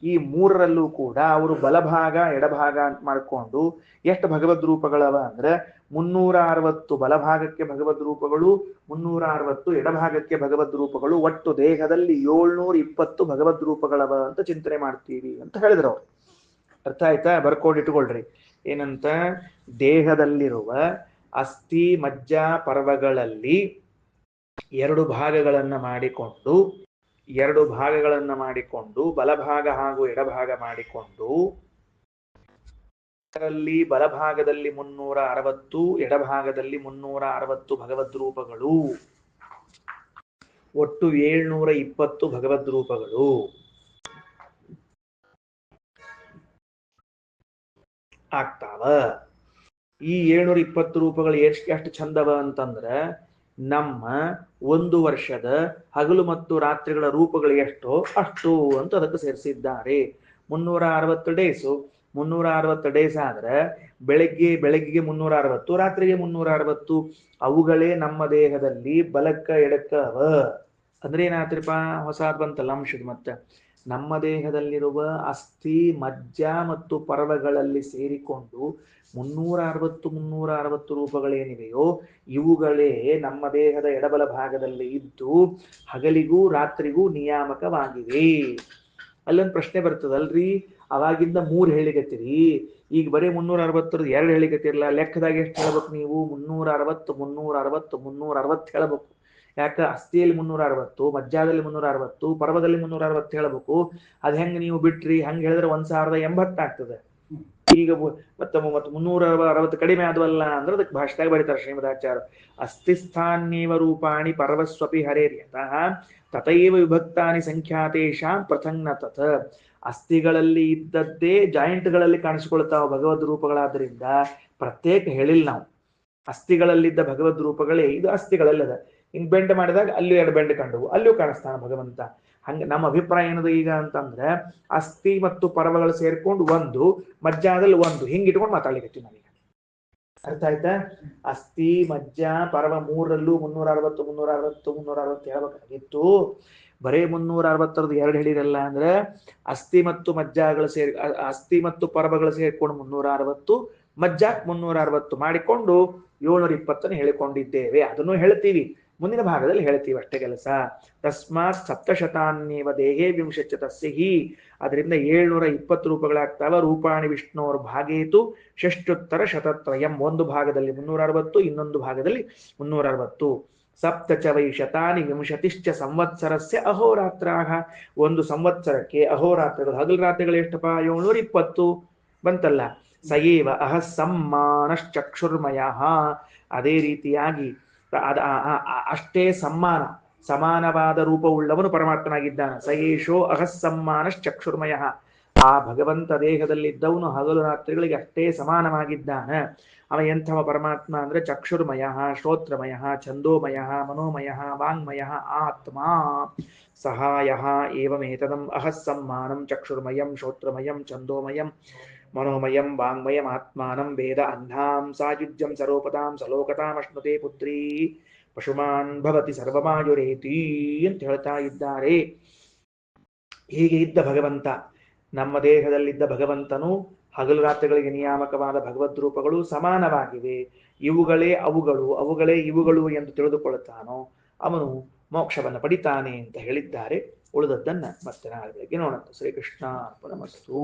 ಈ 3ರಲ್ಲೂ ಕೂಡ ಅವರು ಬಲಭಾಗ ಎಡಭಾಗ ಅಂತ ಮಾಡ್ಕೊಂಡು ಎಷ್ಟು ಭಗವದ್ ರೂಪಗಳವ ಅಂದ್ರೆ 360 ಬಲಭಾಗಕ್ಕೆ ಭಗವದ್ ರೂಪಗಳು, 360 ಎಡಭಾಗಕ್ಕೆ ಭಗವದ್ ರೂಪಗಳು, ಒಟ್ಟು ದೇಹದಲ್ಲಿ 720 ಭಗವದ್ ರೂಪಗಳವ ಅಂತ ಚಿಂತನೆ ಮಾಡ್ತೀವಿ ಅಂತ ಹೇಳಿದ್ರು ಅವ್ರು. ಅರ್ಥ ಆಯ್ತಾ? ಬರ್ಕೊಂಡಿಟ್ಕೊಳ್ರಿ. ಏನಂತ? ದೇಹದಲ್ಲಿರುವ ಅಸ್ಥಿ ಮಜ್ಜ ಪರ್ವಗಳಲ್ಲಿ 2 ಭಾಗಗಳನ್ನ ಮಾಡಿಕೊಂಡು ಬಲಭಾಗ ಹಾಗೂ ಎಡಭಾಗ ಮಾಡಿಕೊಂಡು ಅದರಲ್ಲಿ ಬಲಭಾಗದಲ್ಲಿ 360 ಎಡಭಾಗದಲ್ಲಿ 360 ಭಗವದ್ ರೂಪಗಳು, ಒಟ್ಟು 720 ಭಗವದ್ ರೂಪಗಳು ಆಗ್ತಾವ. ಈ 720 ರೂಪಗಳು ಎಷ್ಟು ಚಂದವ ಅಂತಂದ್ರೆ ನಮ್ಮ 1 ವರ್ಷದ ಹಗಲು ಮತ್ತು ರಾತ್ರಿಗಳ ರೂಪಗಳು ಎಷ್ಟೋ ಅಷ್ಟು ಅಂತ ಅದಕ್ಕೆ ಸೇರಿಸಿದ್ದಾರೆ. 360 ಡೇಸು, 360 ಡೇಸ್ ಆದ್ರೆ ಬೆಳಗ್ಗೆಗೆ 360, ರಾತ್ರಿಗೆ 360. ಅವುಗಳೇ ನಮ್ಮ ದೇಹದಲ್ಲಿ ಬಲಕ್ಕ ಎಡಕ್ಕ ಅವ. ಅಂದ್ರೆ ಏನಾತ್ರಿಪ್ಪ? ಹೊಸಾದ್ ಬಂತಲ್ಲ ಅಂಶದ. ಮತ್ತೆ ನಮ್ಮ ದೇಹದಲ್ಲಿರುವ ಅಸ್ಥಿ ಮಜ್ಜ ಮತ್ತು ಪರ್ವಗಳಲ್ಲಿ ಸೇರಿಕೊಂಡು 360 ರೂಪಗಳೇನಿವೆಯೋ ಇವುಗಳೇ ನಮ್ಮ ದೇಹದ ಎಡಬಲ ಭಾಗದಲ್ಲಿ ಇದ್ದು ಹಗಲಿಗೂ ರಾತ್ರಿಗೂ ನಿಯಾಮಕವಾಗಿವೆ. ಅಲ್ಲೊಂದು ಪ್ರಶ್ನೆ ಬರ್ತದಲ್ರಿ, ಅವಾಗಿಂದ 3 ಹೇಳಿಕತ್ತೀರಿ, ಈಗ ಬರೀ 360 2 ಹೇಳಿಕತ್ತಿರಲ್ಲ, ಲೆಕ್ಕದಾಗ ಎಷ್ಟು ಹೇಳ್ಬೇಕು ನೀವು? 360 ಹೇಳ್ಬೇಕು. ಯಾಕ? ಅಸ್ಥಿಯಲ್ಲಿ 360, ಮಜ್ಜಾದಲ್ಲಿ 360, ಪರ್ವದಲ್ಲಿ 360 ಹೇಳ್ಬೇಕು. ಅದ್ ಹೆಂಗ್ ನೀವು ಬಿಟ್ರಿ? ಹಂಗ ಹೇಳಿದ್ರೆ 1080 ಆಗ್ತದೆ. ಈಗ ಮತ್ತೆ 360 ಕಡಿಮೆ ಆದ್ವಲ್ಲ ಅಂದ್ರೆ ಅದಕ್ಕೆ ಭಾಷೆದಾಗ ಬರೀತಾರೆ ಶ್ರೀಮದಾಚಾರ್ಯ, ಅಸ್ಥಿಸ್ಥಾನ್ಯೇವ ರೂಪಾಣಿ ಪರ್ವಸ್ವಪಿ ಹರೇರ್ಯತಃ ತಥೈವ ವಿಭಕ್ತಾನಿ ಸಂಖ್ಯಾತೇಷಾಂ ಪೃಥಂಗ್ನ ತಥ. ಅಸ್ಥಿಗಳಲ್ಲಿ ಇದ್ದದ್ದೇ ಜಾಯಿಂಟ್ಗಳಲ್ಲಿ ಕಾಣಿಸಿಕೊಳ್ತಾವ ಭಗವದ್ ರೂಪಗಳಾದ್ರಿಂದ ಪ್ರತ್ಯೇಕ ಹೇಳಿಲ್ಲ ನಾವು. ಅಸ್ಥಿಗಳಲ್ಲಿದ್ದ ಭಗವದ್ ರೂಪಗಳೇ ಇದು ಅಸ್ಥಿಗಳಲ್ಲದ. ಹಿಂಗ್ ಬೆಂಡ್ ಮಾಡಿದಾಗ ಅಲ್ಲೂ 2 ಬೆಂಡ್ ಕಂಡವು, ಅಲ್ಲೂ ಕಾಣಿಸ್ತಾನ ಭಗವಂತ. ಹಂಗ ನಮ್ಮ ಅಭಿಪ್ರಾಯ ಏನದು ಈಗ ಅಂತಂದ್ರೆ ಅಸ್ಥಿ ಮತ್ತು ಪರ್ವಗಳು ಸೇರ್ಕೊಂಡು 1, ಮಜ್ಜಾದಲ್ಲಿ 1, ಹಿಂಗ್ ಇಟ್ಕೊಂಡು ಮಾತಾಡ್ಲಿಕ್ಕೆ ನಾವೀಗ. ಅರ್ಥ ಆಯ್ತಾ? ಅಸ್ಥಿ ಮಜ್ಜ ಪರ್ವ 3ರಲ್ಲೂ 360 ಹೇಳ್ಬೇಕಾಗಿತ್ತು. ಬರೇ 360 2 ಹೇಳಿರಲ್ಲ ಅಂದ್ರೆ ಅಸ್ಥಿ ಮತ್ತು ಮಜ್ಜಾಗಳು ಅಸ್ಥಿ ಮತ್ತು ಪರ್ವಗಳು ಸೇರ್ಕೊಂಡು 360, ಮಜ್ಜಾಕ್ 360 ಮಾಡಿಕೊಂಡು 720 ಹೇಳಿಕೊಂಡಿದ್ದೇವೆ. ಅದನ್ನು ಹೇಳ್ತೀವಿ, ಮುಂದಿನ ಭಾಗದಲ್ಲಿ ಹೇಳ್ತೀವಿ, ಅಷ್ಟೇ ಕೆಲಸ. ತಸ್ಮಾತ್ ಸಪ್ತಶತಾನ್ಯೇವ ದೇಹೇ ವಿಂಶತ್ಯ ತಸ್ಯ ಹಿ. ಅದರಿಂದ 720 ರೂಪಗಳಾಗ್ತಾವ. ರೂಪಾಣಿ ವಿಷ್ಣುವರ ಭಾಗೇತು ಷಷ್ಠೋತ್ತರ ಶತತ್ರಯಂ. ಒಂದು ಭಾಗದಲ್ಲಿ 360, ಇನ್ನೊಂದು ಭಾಗದಲ್ಲಿ 360. ಸಪ್ತ ಚ ವೈ ಶತಾನಿ ವಿಂಶತಿಶ್ಚ ಸಂವತ್ಸರಸ್ಯ ಅಹೋರಾತ್ರಾಹ. ಒಂದು ಸಂವತ್ಸರಕ್ಕೆ ಅಹೋರಾತ್ರಗಳು ಹಗಲು ರಾತ್ರಿಗಳು ಎಷ್ಟಪ್ಪ? 720 ಬಂತಲ್ಲ. ಸಯೇವ ಅಹಸ್ಸಮ್ಮಾನಶ್ಚಕ್ಷುರ್ಮಯ. ಅದೇ ರೀತಿಯಾಗಿ ಅಷ್ಟೇ ಸಮಾನವಾದ ರೂಪವುಳ್ಳವನು ಪರಮಾತ್ಮನಾಗಿದ್ದಾನೆ. ಸಯೇಶೋ ಅಹಸ್ಸಮ್ಮಾನಶ್ಚಕ್ಷುರ್ಮಯ. ಆ ಭಗವಂತ ದೇಹದಲ್ಲಿದ್ದವನು ಹಗಲು ರಾತ್ರಿಗಳಿಗೆ ಅಷ್ಟೇ ಸಮಾನವಾಗಿದ್ದಾನೆ. ಅವ ಎಂಥವ ಪರಮಾತ್ಮ ಅಂದ್ರೆ ಚಕ್ಷುರ್ಮಯ, ಶ್ರೋತ್ರಮಯ, ಛಂದೋಮಯ, ಮನೋಮಯ, ವಾಂಗ್ಮಯ ಆತ್ಮ. ಸಹಾಯ ಏವಮೇತದಂ ಅಹಸ್ಸಮ್ಮಾನಂ ಚಕ್ಷುರ್ಮಯಂ ಶ್ರೋತ್ರಮಯಂ ಛಂದೋಮಯಂ ಮನೋಮಯಂ ವಾಂಗ್ಮಯಂ ಆತ್ಮಾನಂ ವೇದ ಅಹ್ನಾಂ ಸಾಯುಜ್ಯಂ ಸರೋಪತಾಂ ಸಲೋಕತಾಮಶ್ನುತೆ ಪುತ್ರೀ ಪಶುಮಾನ್ ಭವತಿ ಸರ್ವಮಾಯುರೇತಿ ಅಂತ ಹೇಳ್ತಾ ಇದ್ದಾರೆ. ಹೀಗೆ ಇದ್ದ ಭಗವಂತ, ನಮ್ಮ ದೇಹದಲ್ಲಿದ್ದ ಭಗವಂತನು ಹಗಲು ರಾತ್ರಿಗಳಿಗೆ ನಿಯಾಮಕವಾದ ಭಗವದ್ ರೂಪಗಳು ಸಮಾನವಾಗಿವೆ. ಇವುಗಳೇ ಅವುಗಳು, ಅವುಗಳೇ ಇವುಗಳು ಎಂದು ತಿಳಿದುಕೊಳ್ಳುತ್ತಾನೋ ಅವನು ಮೋಕ್ಷವನ್ನು ಪಡಿತಾನೆ ಅಂತ ಹೇಳಿದ್ದಾರೆ. ಉಳಿದದ್ದನ್ನ ಮತ್ತೆ ನಾಳೆ ಬೆಳಗ್ಗೆ ನೋಡೋಣ. ಶ್ರೀಕೃಷ್ಣ ಅರ್ಪಣಮಸ್ತು.